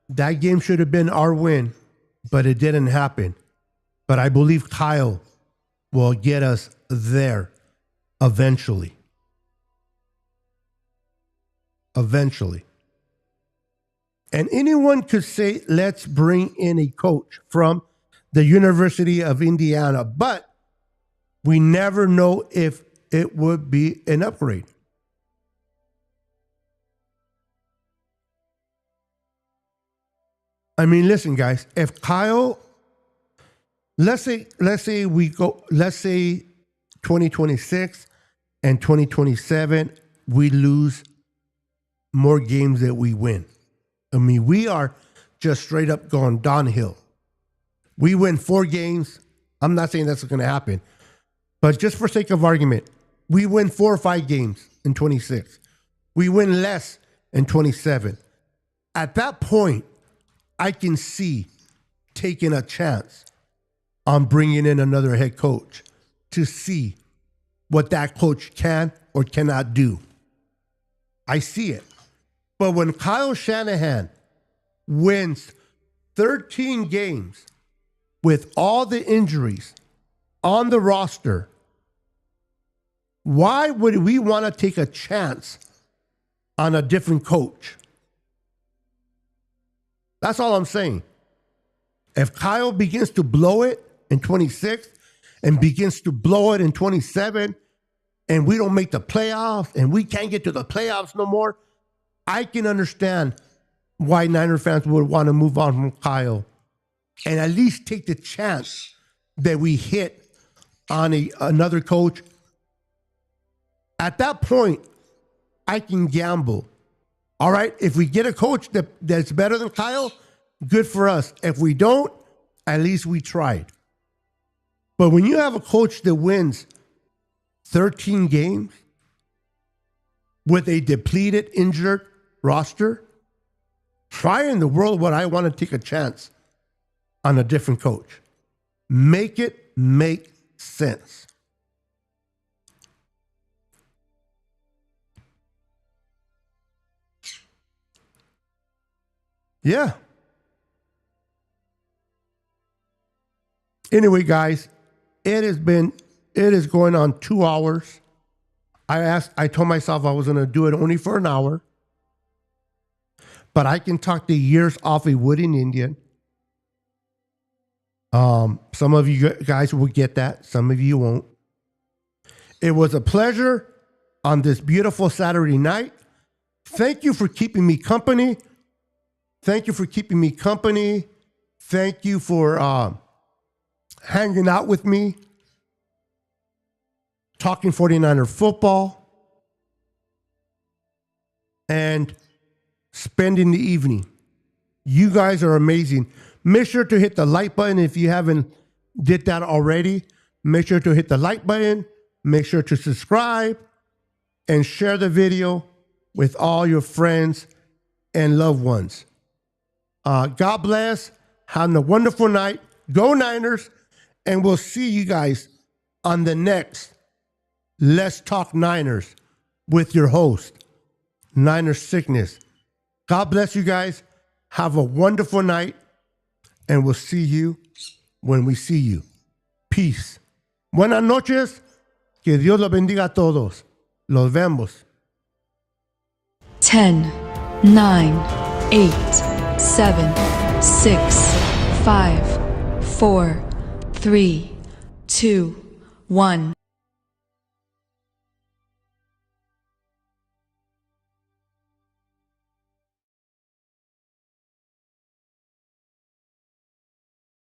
that game should have been our win, but it didn't happen. But I believe Kyle will get us there eventually. Eventually. And anyone could say, let's bring in a coach from the University of Indiana, but we never know if it would be an upgrade. I mean, listen, guys, if Kyle, let's say 2026 and 2027, we lose more games than we win. I mean, we are just straight up going downhill. We win 4 games. I'm not saying that's going to happen, but just for sake of argument, we win 4 or 5 games in 26. We win less in 27. At that point, I can see taking a chance on bringing in another head coach to see what that coach can or cannot do. I see it. But when Kyle Shanahan wins 13 games with all the injuries on the roster, why would we want to take a chance on a different coach? That's all I'm saying. If Kyle begins to blow it in 26 and begins to blow it in 27, and we don't make the playoffs and we can't get to the playoffs no more, I can understand why Niner fans would want to move on from Kyle and at least take the chance that we hit on another coach. At that point, I can gamble. All right, if we get a coach that's better than Kyle, good for us. If we don't, at least we tried. But when you have a coach that wins 13 games with a depleted, injured roster, try in the world would I want to take a chance on a different coach. Make it make sense. Yeah. Anyway, guys, it is going on 2 hours. I told myself I was going to do it only for an hour, but I can talk the years off a wooden Indian. Some of you guys will get that. Some of you won't. It was a pleasure on this beautiful Saturday night. Thank you for keeping me company. Thank you for keeping me company. Thank you for hanging out with me, talking 49er football, and spending the evening. You guys are amazing. Make sure to hit the like button if you haven't did that already. Make sure to hit the like button. Make sure to subscribe and share the video with all your friends and loved ones. God bless. Have a wonderful night. Go Niners. And we'll see you guys on the next Let's Talk Niners with your host, Niner Sickness. God bless you guys. Have a wonderful night. And we'll see you when we see you. Peace. Buenas noches. Que Dios los bendiga a todos. Los vemos. 10, 9, 8, 7, 6, 5, 4, 3, 2, 1.